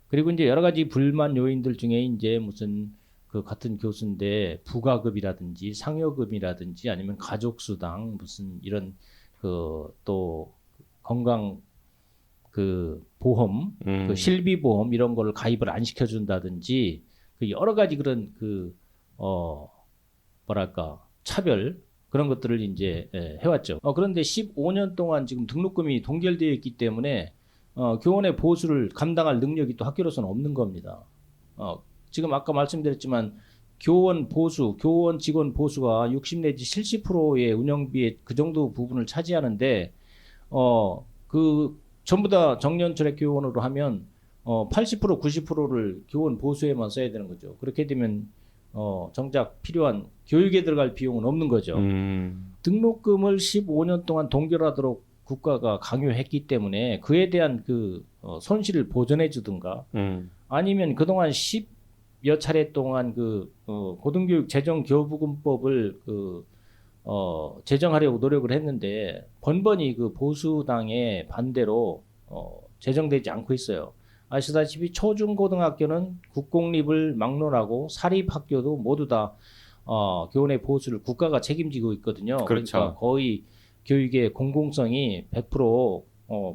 그리고 이제 여러 가지 불만 요인들 중에 이제 무슨 그 같은 교수인데 부가급이라든지 상여금이라든지 아니면 가족수당 무슨 이런 그 또 건강 그 보험, 그 실비보험 이런 걸 가입을 안 시켜준다든지 그 여러 가지 그런 그 뭐랄까 차별 그런 것들을 이제 해왔죠. 그런데 15년 동안 지금 등록금이 동결되어 있기 때문에 교원의 보수를 감당할 능력이 또 학교로서는 없는 겁니다. 지금 아까 말씀드렸지만 교원 보수, 교원 직원 보수가 60 내지 70%의 운영비의 그 정도 부분을 차지하는데 그 전부 다 정년철의 교원으로 하면 80% 90%를 교원 보수에만 써야 되는 거죠. 그렇게 되면 정작 필요한 교육에 들어갈 비용은 없는 거죠. 등록금을 15년 동안 동결하도록 국가가 강요했기 때문에 그에 대한 그 손실을 보전해 주든가 아니면 그동안 10여 차례 동안 그 고등교육 재정교부금법을 제정하려고 노력을 했는데 번번이 그 보수당의 반대로 제정되지 않고 있어요. 아시다시피 초중고등학교는 국공립을 막론하고 사립학교도 모두 다 교원의 보수를 국가가 책임지고 있거든요. 그렇죠. 그러니까 거의 교육의 공공성이 100%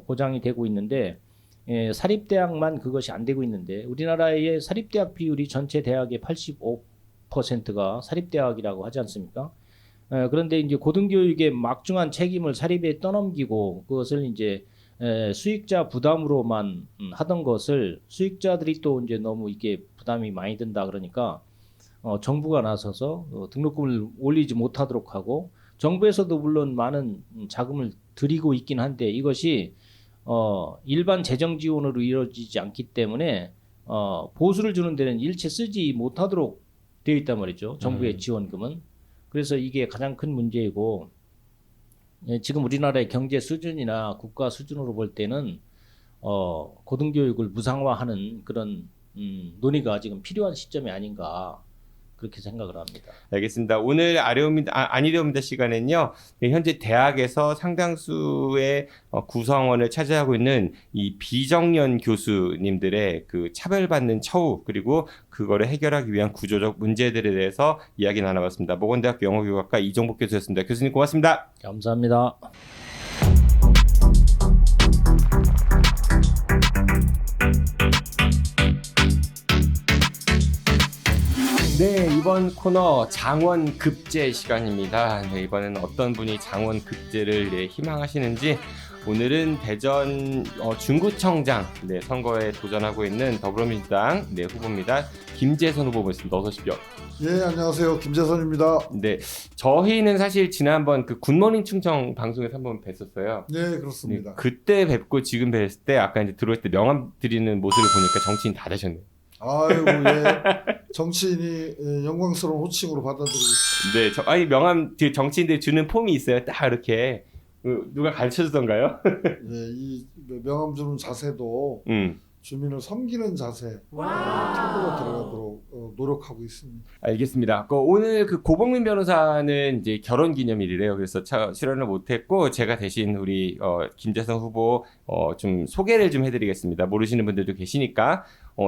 보장이 되고 있는데 사립대학만 그것이 안 되고 있는데 우리나라의 사립대학 비율이 전체 대학의 85%가 사립대학이라고 하지 않습니까? 그런데 이제 고등교육의 막중한 책임을 사립에 떠넘기고 그것을 이제 수익자 부담으로만 하던 것을 수익자들이 또 이제 너무 이게 부담이 많이 든다 그러니까 정부가 나서서 등록금을 올리지 못하도록 하고 정부에서도 물론 많은 자금을 들이고 있긴 한데 이것이 일반 재정 지원으로 이루어지지 않기 때문에 보수를 주는 데는 일체 쓰지 못하도록 되어 있단 말이죠. 정부의 지원금은. 그래서 이게 가장 큰 문제이고 지금 우리나라의 경제 수준이나 국가 수준으로 볼 때는 고등교육을 무상화하는 그런 논의가 지금 필요한 시점이 아닌가 그렇게 생각을 합니다. 알겠습니다. 오늘 아니려옵니다 시간에는요. 현재 대학에서 상당수의 구성원을 차지하고 있는 이 비정년 교수님들의 그 차별받는 처우 그리고 그거를 해결하기 위한 구조적 문제들에 대해서 이야기 나눠봤습니다. 모건대학교 영어교육학과 이종복 교수였습니다. 교수님 고맙습니다. 감사합니다. 네, 이번 코너 장원급제 시간입니다. 네, 이번에는 어떤 분이 장원급제를 희망하시는지 오늘은 대전 중구청장 선거에 도전하고 있는 더불어민주당 후보입니다. 김재선 후보 모셨습니다. 어서 오십시오. 예, 안녕하세요. 김재선입니다. 네, 저희는 사실 지난번 그 굿모닝 충청 방송에서 한번 뵀었어요. 네, 그렇습니다. 네, 그때 뵙고 지금 뵀을 때 아까 이제 들어올 때 명함 드리는 모습을 보니까 정치인 다 되셨네요. 아이고, 예. 정치인이 영광스러운 호칭으로 받아들이겠습니다. 네, 명함 정치인들 주는 폼이 있어요. 딱 이렇게 누가 가르쳐주던가요? 예, 이 명함 주는 자세도 주민을 섬기는 자세 태도가 들어가도록 노력하고 있습니다. 알겠습니다. 오늘 그 고봉민 변호사는 이제 결혼 기념일이래요. 그래서 출연을 못했고 제가 대신 우리 김재성 후보 좀 소개를 좀 해드리겠습니다. 모르시는 분들도 계시니까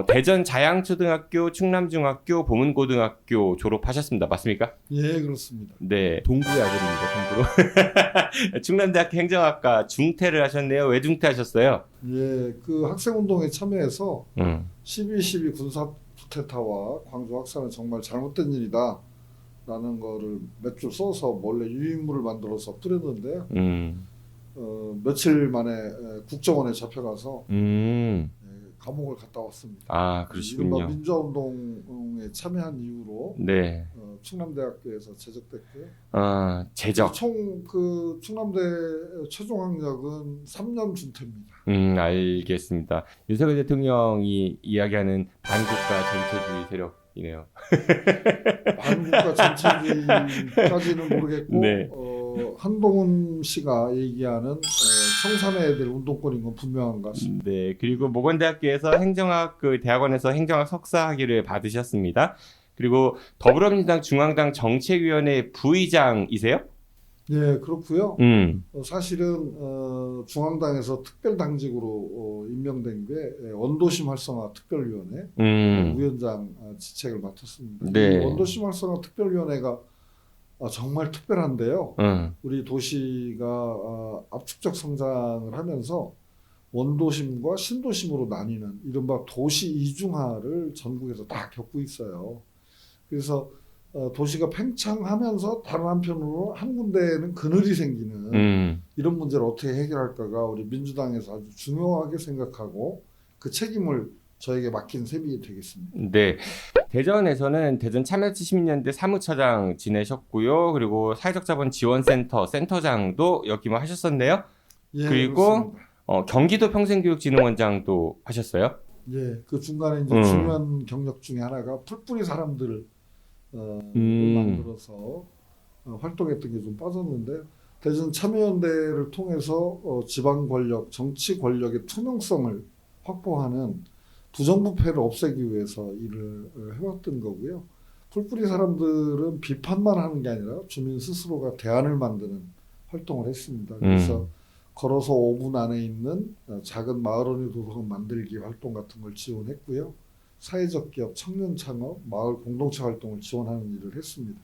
대전 자양초등학교, 충남중학교, 보문고등학교 졸업하셨습니다. 맞습니까? 예, 그렇습니다. 네, 동부의 아들입니다. 동부로. 충남대학교 행정학과 중퇴를 하셨네요. 왜 중퇴하셨어요? 예, 그 학생운동에 참여해서 12.12 군사 쿠데타와 광주 확산은 정말 잘못된 일이다 라는 거를 몇 줄 써서 몰래 유인물을 만들어서 뿌렸는데요. 며칠 만에 국정원에 잡혀가서 감옥을 갔다 왔습니다. 아, 그러시군요. 이른바 민주화운동에 참여한 이유로 네. 충남대학교에서 제적됐고요. 제적. 총 그 충남대 최종 학력은 3년 준퇴입니다. 알겠습니다. 윤석열 대통령이 이야기하는 반국가 전체주의 세력이네요. 반국가 전체주의까지는 모르겠고 네. 한동훈 씨가 얘기하는 청산해야 될 운동권인 건 분명한 것 같습니다. 네, 그리고 모건대학교에서 행정학 대학원에서 행정학 석사 학위를 받으셨습니다. 그리고 더불어민주당 중앙당 정책위원회 부의장이세요? 예, 그렇고요. 사실은 중앙당에서 특별당직으로 임명된 게 원도심 활성화 특별위원회 위원장 직책을 맡았습니다. 네. 이 원도심 활성화 특별위원회가 정말 특별한데요. 우리 도시가 압축적 성장을 하면서 원도심과 신도심으로 나뉘는 이른바 도시 이중화를 전국에서 다 겪고 있어요. 그래서 도시가 팽창하면서 다른 한편으로 한 군데에는 그늘이 생기는 이런 문제를 어떻게 해결할까가 우리 민주당에서 아주 중요하게 생각하고 그 책임을 저에게 맡긴 셈이 되겠습니다. 네. 대전에서는 대전 참여 70년대 사무처장 지내셨고요. 그리고 사회적 자본 지원센터 센터장도 역임하셨었네요. 예, 그리고 경기도 평생교육진흥원장도 하셨어요. 예, 그 중간에 이제 중요한 경력 중에 하나가 풀뿌리 사람들을 만들어서 활동했던 게 좀 빠졌는데 대전 참여연대를 통해서 지방 권력, 정치 권력의 투명성을 확보하는 부정부패를 없애기 위해서 일을 해왔던 거고요. 풀뿌리 사람들은 비판만 하는 게 아니라 주민 스스로가 대안을 만드는 활동을 했습니다. 그래서 걸어서 5분 안에 있는 작은 마을원의 도서관 만들기 활동 같은 걸 지원했고요. 사회적 기업, 청년 창업, 마을 공동체 활동을 지원하는 일을 했습니다.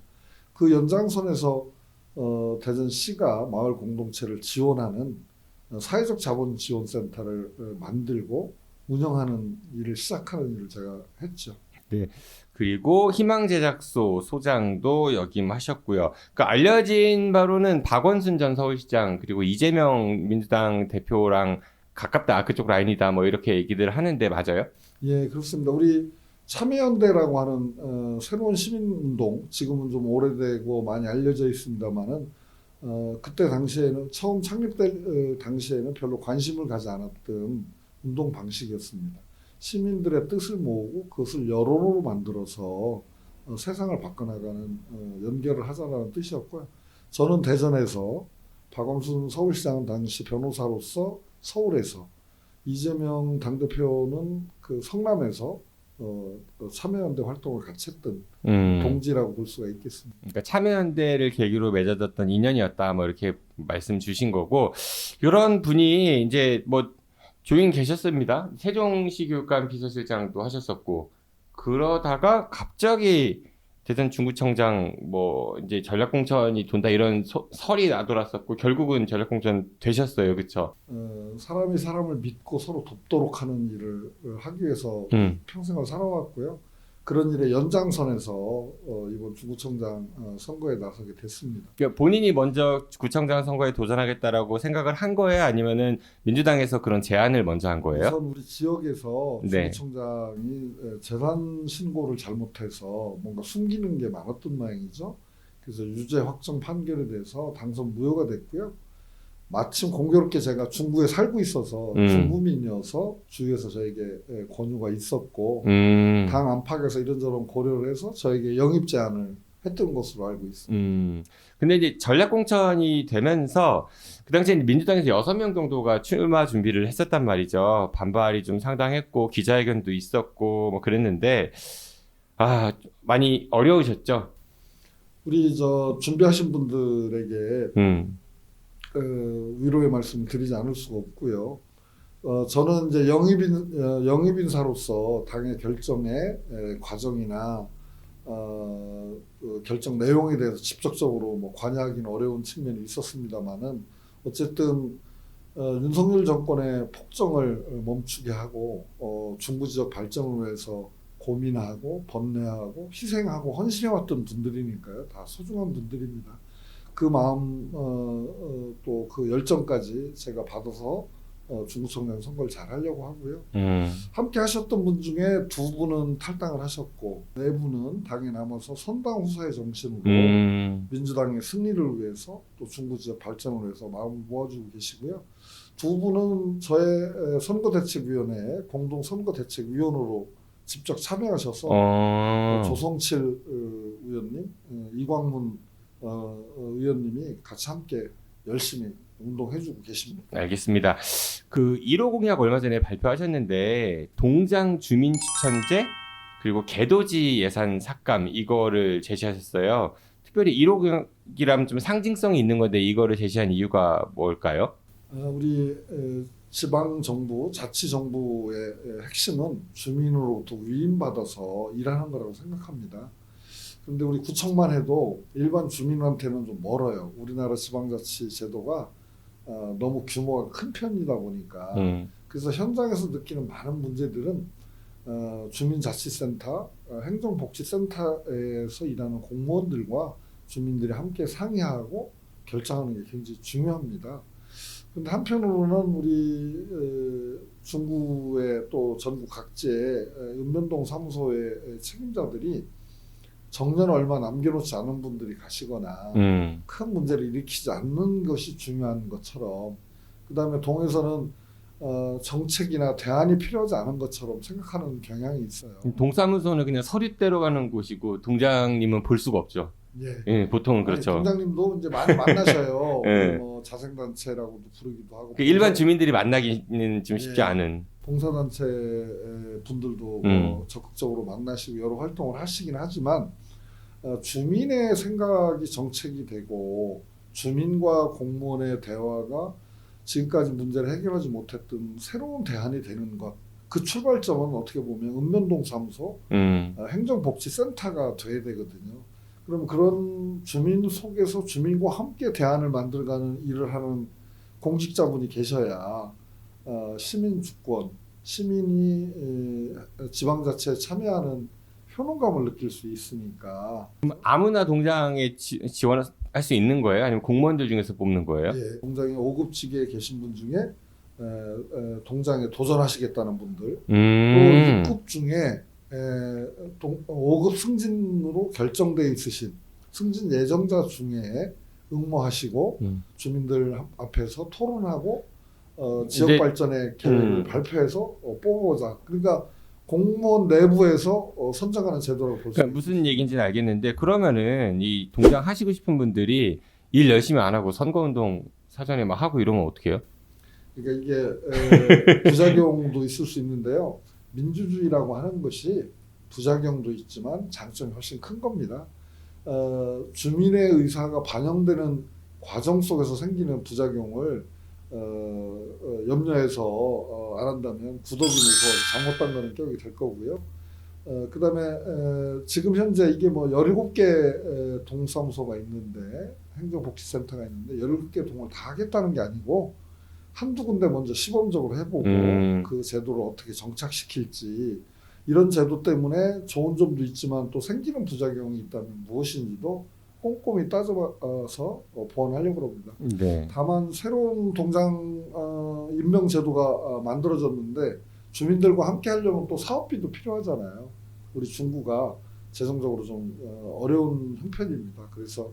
그 연장선에서 대전시가 마을 공동체를 지원하는 사회적 자본 지원센터를 만들고 운영하는 일을 시작하는 일을 제가 했죠. 네. 그리고 희망제작소 소장도 역임하셨고요. 그 알려진 바로는 박원순 전 서울시장 그리고 이재명 민주당 대표랑 가깝다, 그쪽 라인이다, 뭐 이렇게 얘기들 하는데 맞아요? 예, 그렇습니다. 우리 참여연대라고 하는 새로운 시민운동, 지금은 좀 오래되고 많이 알려져 있습니다만은 그때 당시에는 처음 창립될 당시에는 별로 관심을 가지 않았던 운동 방식이었습니다. 시민들의 뜻을 모으고 그것을 여론으로 만들어서 세상을 바꿔나가는 연결을 하자라는 뜻이었고요. 저는 대전에서 박원순 서울시장은 당시 변호사로서 서울에서 이재명 당대표는 그 성남에서 참여연대 활동을 같이 했던 동지라고 볼 수가 있겠습니다. 그러니까 참여연대를 계기로 맺어졌던 인연이었다, 뭐 이렇게 말씀 주신 거고, 이런 분이 이제 뭐 조인 계셨습니다. 세종시 교육감 비서실장도 하셨었고, 그러다가 갑자기 대전 중구청장 뭐 이제 전략공천이 돈다 이런 설이 나돌았었고 결국은 전략공천 되셨어요, 그렇죠? 사람이 사람을 믿고 서로 돕도록 하는 일을 하기 위해서 평생을 살아왔고요. 그런 일의 연장선에서 이번 중구청장 선거에 나서게 됐습니다. 그러니까 본인이 먼저 구청장 선거에 도전하겠다라고 생각을 한 거예요? 아니면은 민주당에서 그런 제안을 먼저 한 거예요? 우선 우리 지역에서 네. 중구청장이 재산 신고를 잘못해서 뭔가 숨기는 게 많았던 모양이죠. 그래서 유죄 확정 판결에 대해서 당선 무효가 됐고요. 마침 공교롭게 제가 중구에 살고 있어서 중구민이어서 주위에서 저에게 권유가 있었고 당 안팎에서 이런저런 고려를 해서 저에게 영입 제안을 했던 것으로 알고 있습니다. 근데 이제 전략공천이 되면서 그 당시에 민주당에서 6명 정도가 출마 준비를 했었단 말이죠. 반발이 좀 상당했고 기자회견도 있었고 뭐 그랬는데 많이 어려우셨죠? 우리 준비하신 분들에게 위로의 말씀을 드리지 않을 수가 없고요. 저는 이제 영입인사로서 당의 결정의 과정이나 그 결정 내용에 대해서 직접적으로 뭐 관여하기는 어려운 측면이 있었습니다만은 어쨌든 윤석열 정권의 폭정을 멈추게 하고 중부 지역 발전을 위해서 고민하고 번뇌하고 희생하고 헌신해왔던 분들이니까요. 다 소중한 분들입니다. 그 마음 또 그 열정까지 제가 받아서 중구청장 선거를 잘 하려고 하고요. 함께 하셨던 분 중에 2분은 탈당을 하셨고 4분은 당에 남아서 선당 후사의 정신으로 민주당의 승리를 위해서 또 중구 지역 발전을 위해서 마음을 모아주고 계시고요. 2분은 저의 선거대책위원회 공동 선거대책위원으로 직접 참여하셔서 조성칠 의원님, 이광문 의원님이 같이 함께 열심히 운동해주고 계십니다. 알겠습니다. 그 1호 공약 얼마 전에 발표하셨는데 동장 주민 추천제 그리고 개도지 예산 삭감 이거를 제시하셨어요. 특별히 1호 공약이라면 좀 상징성이 있는 건데 이거를 제시한 이유가 뭘까요? 우리 지방 정부, 자치 정부의 핵심은 주민으로부터 위임받아서 일하는 거라고 생각합니다. 그런데 우리 구청만 해도 일반 주민한테는 좀 멀어요. 우리나라 지방자치 제도가 너무 규모가 큰 편이다 보니까 그래서 현장에서 느끼는 많은 문제들은 주민자치센터, 행정복지센터에서 일하는 공무원들과 주민들이 함께 상의하고 결정하는 게 굉장히 중요합니다. 그런데 한편으로는 우리 중구의 또 전국 각지의 읍면동 사무소의 책임자들이 정년 얼마 남겨놓지 않은 분들이 가시거나 큰 문제를 일으키지 않는 것이 중요한 것처럼 그 다음에 동에서는 정책이나 대안이 필요하지 않은 것처럼 생각하는 경향이 있어요. 동사무소는 그냥 서류대로 가는 곳이고 동장님은 볼 수가 없죠. 예, 보통은 그렇죠. 동장님도 이제 많이 만나셔요. 예. 뭐 자생단체라고도 부르기도 하고. 그 일반 주민들이 만나기는 좀 쉽지 않은. 봉사단체 분들도 뭐 적극적으로 만나시고 여러 활동을 하시긴 하지만 주민의 생각이 정책이 되고 주민과 공무원의 대화가 지금까지 문제를 해결하지 못했던 새로운 대안이 되는 것. 그 출발점은 어떻게 보면 읍면동 사무소, 행정복지센터가 돼야 되거든요. 그럼 그런 주민 속에서 주민과 함께 대안을 만들어가는 일을 하는 공직자분이 계셔야 시민 주권, 시민이 지방자치에 참여하는 효능감을 느낄 수 있으니까. 그럼 아무나 동장에 지원할 수 있는 거예요? 아니면 공무원들 중에서 뽑는 거예요? 예, 동장에 5급 직에 계신 분 중에 동장에 도전하시겠다는 분들, 또 6급 중에 5급 승진으로 결정돼 있으신 승진 예정자 중에 응모하시고 주민들 앞에서 토론하고 지역 발전의 계획을 발표해서 뽑아보자. 그러니까 공무원 내부에서 선정하는 제도라고 볼 수 있습니다. 무슨 얘기인지는 알겠는데 그러면은 이 동장 하시고 싶은 분들이 일 열심히 안 하고 선거운동 사전에 막 하고 이러면 어떻게 해요? 그러니까 이게 부작용도 있을 수 있는데요. 민주주의라고 하는 것이 부작용도 있지만 장점이 훨씬 큰 겁니다. 주민의 의사가 반영되는 과정 속에서 생기는 부작용을 염려해서 안 한다면 구더기 무서 잘못한 거는 껴게 될 거고요. 그 다음에 지금 현재 이게 뭐 17개 동사무소가 있는데 행정복지센터가 있는데 17개 동을 다 하겠다는 게 아니고 한두 군데 먼저 시범적으로 해보고 그 제도를 어떻게 정착시킬지 이런 제도 때문에 좋은 점도 있지만 또 생기는 부작용이 있다면 무엇인지도 꼼꼼히 따져봐서 보완하려고 합니다. 네. 다만 새로운 동장 임명 제도가 만들어졌는데 주민들과 함께 하려면 또 사업비도 필요하잖아요. 우리 중구가 재정적으로 좀 어려운 형편입니다. 그래서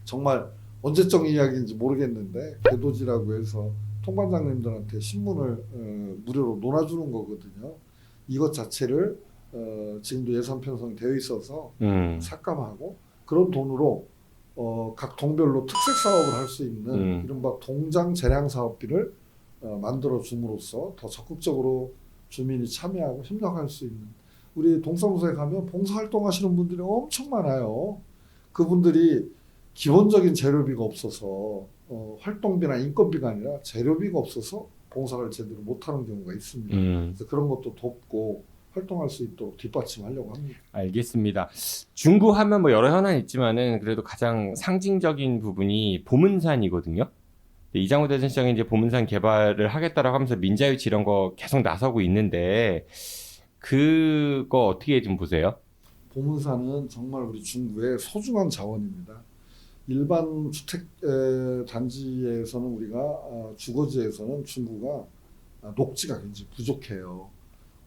정말 언제적 이야기인지 모르겠는데 개도지라고 해서 통관장님들한테 신문을 무료로 논아주는 거거든요. 이것 자체를 지금도 예산 편성이 되어 있어서 음. 삭감하고 그런 돈으로 각 동별로 특색 사업을 할 수 있는 이른바 동장 재량 사업비를 만들어 줌으로써 더 적극적으로 주민이 참여하고 협력할 수 있는 우리 동사무소에 가면 봉사활동 하시는 분들이 엄청 많아요. 그분들이 기본적인 재료비가 없어서 활동비나 인건비가 아니라 재료비가 없어서 봉사를 제대로 못하는 경우가 있습니다. 그래서 그런 것도 돕고 활동할 수 있도록 뒷받침하려고 합니다. 알겠습니다. 중구 하면 뭐 여러 현안이 있지만은 그래도 가장 상징적인 부분이 보문산이거든요. 이장우 대전시장이 이제 보문산 개발을 하겠다라고 하면서 민자유치 이런 거 계속 나서고 있는데 그거 어떻게 좀 보세요? 보문산은 정말 우리 중구의 소중한 자원입니다. 일반 주택 단지에서는 우리가 주거지에서는 중구가 녹지가 굉장히 부족해요.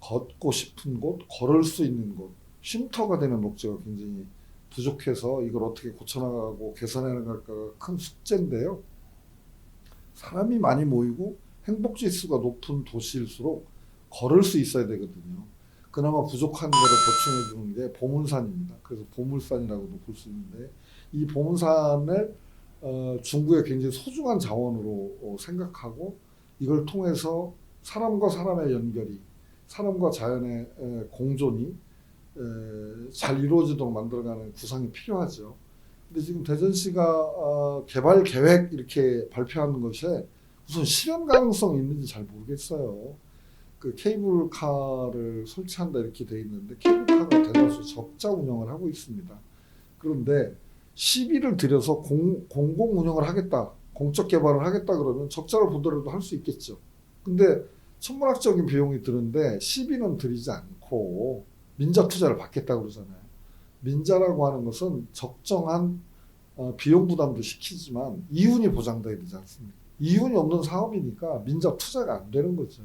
걷고 싶은 곳, 걸을 수 있는 곳, 쉼터가 되는 녹지가 굉장히 부족해서 이걸 어떻게 고쳐나가고 개선해 나갈까가 큰 숙제인데요. 사람이 많이 모이고 행복지수가 높은 도시일수록 걸을 수 있어야 되거든요. 그나마 부족한 거를 보충해 주는 게 보문산입니다. 그래서 보물산이라고도 볼 수 있는데 이 보문산을 중구의 굉장히 소중한 자원으로 생각하고 이걸 통해서 사람과 사람의 연결이 사람과 자연의 공존이 잘 이루어지도록 만들어가는 구상이 필요하죠. 근데 지금 대전시가 개발 계획 이렇게 발표하는 것에 우선 실현 가능성이 있는지 잘 모르겠어요. 그 케이블카를 설치한다 이렇게 돼 있는데 케이블카가 대다수 적자 운영을 하고 있습니다. 그런데 시비를 들여서 공공 운영을 하겠다, 공적 개발을 하겠다 그러면 적자를 보더라도 할 수 있겠죠. 근데 천문학적인 비용이 드는데 시비는 들이지 않고 민자 투자를 받겠다 그러잖아요. 민자라고 하는 것은 적정한 비용 부담도 시키지만 이윤이 보장돼야 되지 않습니까? 이윤이 없는 사업이니까 민자 투자가 안 되는 거죠.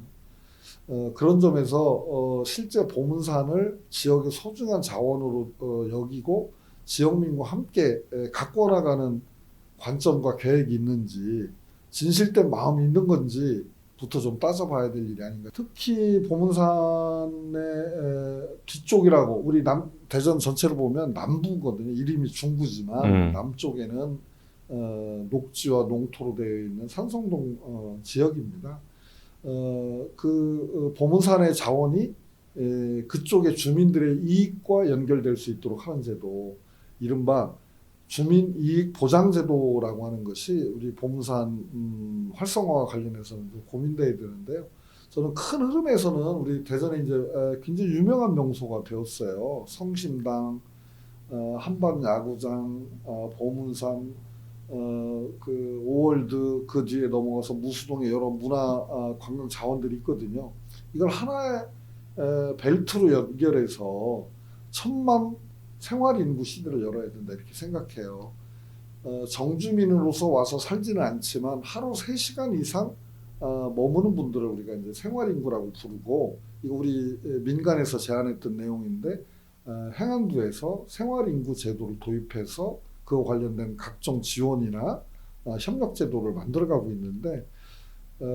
그런 점에서 실제 보문산을 지역의 소중한 자원으로 여기고 지역민과 함께 갖고 나가는 관점과 계획이 있는지 진실된 마음이 있는 건지부터 좀 따져봐야 될 일이 아닌가. 특히 보문산의 뒤쪽이라고 우리 대전 전체를 보면 남부거든요. 이름이 중구지만 남쪽에는 녹지와 농토로 되어 있는 산성동 지역입니다. 그 보문산의 자원이 그쪽의 주민들의 이익과 연결될 수 있도록 하는 제도, 이른바 주민이익보장제도라고 하는 것이 우리 보문산 활성화와 관련해서는 좀 고민돼야 되는데요. 저는 큰 흐름에서는 우리 대전에 이제 굉장히 유명한 명소가 되었어요. 성심당, 한반야구장, 보문산, 그 오월드, 그 뒤에 넘어가서 무수동에 여러 문화 관광 자원들이 있거든요. 이걸 하나의 벨트로 연결해서 1000만 생활 인구 시대를 열어야 된다 이렇게 생각해요. 정주민으로서 와서 살지는 않지만 하루 3시간 이상 머무는 분들을 우리가 이제 생활 인구라고 부르고, 이거 우리 민간에서 제안했던 내용인데 행안부에서 생활 인구 제도를 도입해서 그와 관련된 각종 지원이나 협력 제도를 만들어가고 있는데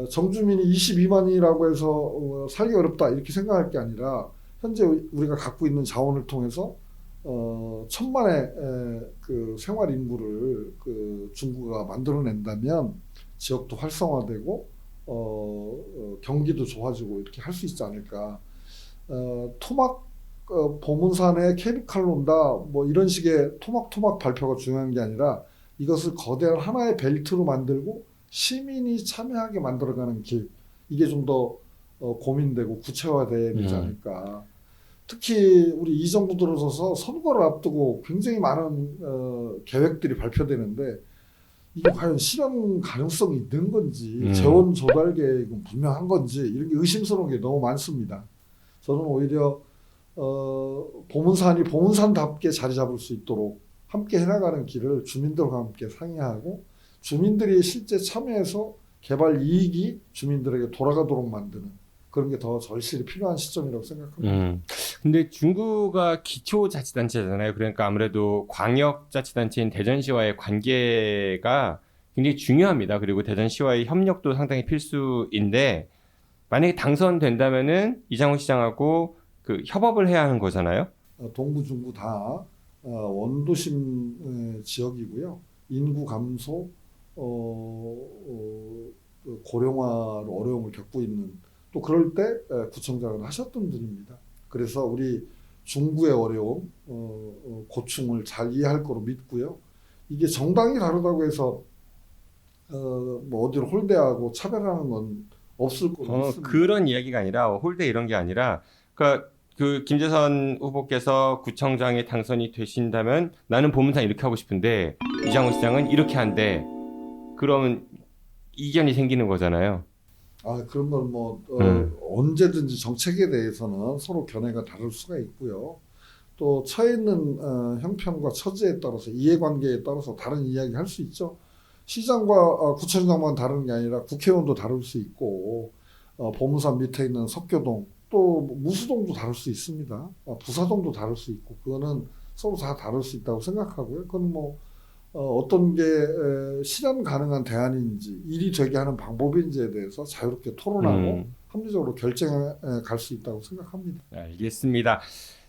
정주민이 22만이라고 해서 살기 어렵다 이렇게 생각할 게 아니라 현재 우리가 갖고 있는 자원을 통해서 1000만의 그 생활 인구를 그 중구가 만들어낸다면 지역도 활성화되고 경기도 좋아지고 이렇게 할 수 있지 않을까. 토막 보문산에 케이블카를 온다 뭐 이런 식의 토막 발표가 중요한 게 아니라 이것을 거대한 하나의 벨트로 만들고 시민이 참여하게 만들어가는 길, 이게 좀 더 고민되고 구체화돼야 되지 않을까. 특히 우리 이 정부 들어서서 선거를 앞두고 굉장히 많은 계획들이 발표되는데 이게 과연 실현 가능성이 있는 건지 재원 조달 계획은 분명한 건지 이런 게 의심스러운 게 너무 많습니다. 저는 오히려 보문산이 보문산답게 자리 잡을 수 있도록 함께 해나가는 길을 주민들과 함께 상의하고 주민들이 실제 참여해서 개발 이익이 주민들에게 돌아가도록 만드는 그런 게 더 절실히 필요한 시점이라고 생각합니다. 근데 중구가 기초자치단체잖아요. 그러니까 아무래도 광역자치단체인 대전시와의 관계가 굉장히 중요합니다. 그리고 대전시와의 협력도 상당히 필수인데 만약에 당선된다면은 이장훈 시장하고 그 협업을 해야 하는 거잖아요. 동부 중부 다 원도심 지역이고요. 인구 감소, 고령화로 어려움을 겪고 있는 또 그럴 때 구청장을 하셨던 분입니다. 그래서 우리 중구의 어려움, 고충을 잘 이해할 거로 믿고요. 이게 정당이 다르다고 해서 뭐 어디를 홀대하고 차별하는 건 없을 거로 믿습니다. 그런 이야기가 아니라 홀대 이런 게 아니라 그러니까 그 김재선 후보께서 구청장에 당선이 되신다면 나는 보문상 이렇게 하고 싶은데 이장우 시장은 이렇게 한대. 그러면 이견이 생기는 거잖아요. 그런 건 뭐 언제든지 정책에 대해서는 서로 견해가 다를 수가 있고요. 또 처해 있는 형편과 처지에 따라서 이해관계에 따라서 다른 이야기 할 수 있죠. 시장과 구청장만 다른 게 아니라 국회의원도 다를 수 있고 보문산 밑에 있는 석교동 또 무수동도 다를 수 있습니다. 부사동도 다를 수 있고 그거는 서로 다 다를 수 있다고 생각하고요. 그건 뭐 어떤 게 실현 가능한 대안인지 일이 되게 하는 방법인지에 대해서 자유롭게 토론하고 합리적으로 결정해 갈 수 있다고 생각합니다. 알겠습니다.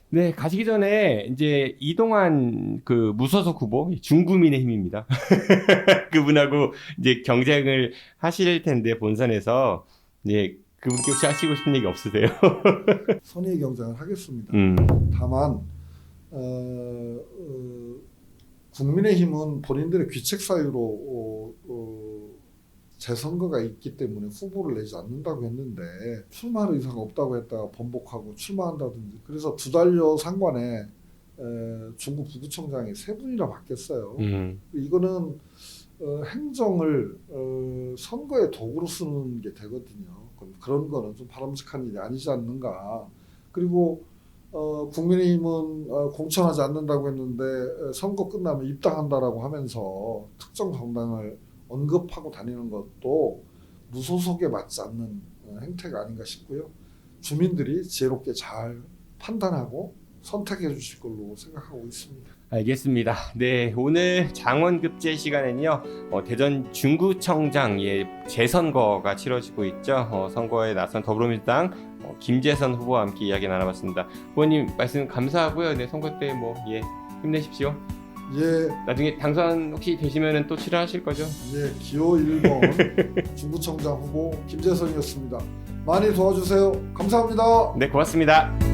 네, 가시기 전에 이제 이동환 그 무소속 후보 중구민의힘입니다. 그분하고 이제 경쟁을 하실 텐데 본선에서 이제 그분께 혹시 하시고 싶은 얘기 없으세요? 선의 경쟁을 하겠습니다. 다만 국민의힘은 본인들의 귀책 사유로 재선거가 있기 때문에 후보를 내지 않는다고 했는데 출마할 의사가 없다고 했다가 번복하고 출마한다든지 그래서 두 달여 상관에 중구 부구청장이 3분이나 바뀌었어요. 이거는 행정을 선거의 도구로 쓰는 게 되거든요. 그런 거는 좀 바람직한 일이 아니지 않는가. 그리고 국민의힘은 공천하지 않는다고 했는데 선거 끝나면 입당한다라고 하면서 특정 정당을 언급하고 다니는 것도 무소속에 맞지 않는 행태가 아닌가 싶고요. 주민들이 지혜롭게 잘 판단하고 선택해 주실 걸로 생각하고 있습니다. 알겠습니다. 네, 오늘 장원급제 시간에는요, 대전 중구청장의 재선거가 치러지고 있죠. 선거에 나선 더불어민주당 김재선 후보와 함께 이야기 나눠봤습니다. 후보님 말씀 감사하고요. 네, 선거 때 힘내십시오. 예. 나중에 당선 혹시 되시면 또 출연하실 거죠? 예, 기호 1번 중구청장 후보 김재선이었습니다. 많이 도와주세요. 감사합니다. 네, 고맙습니다.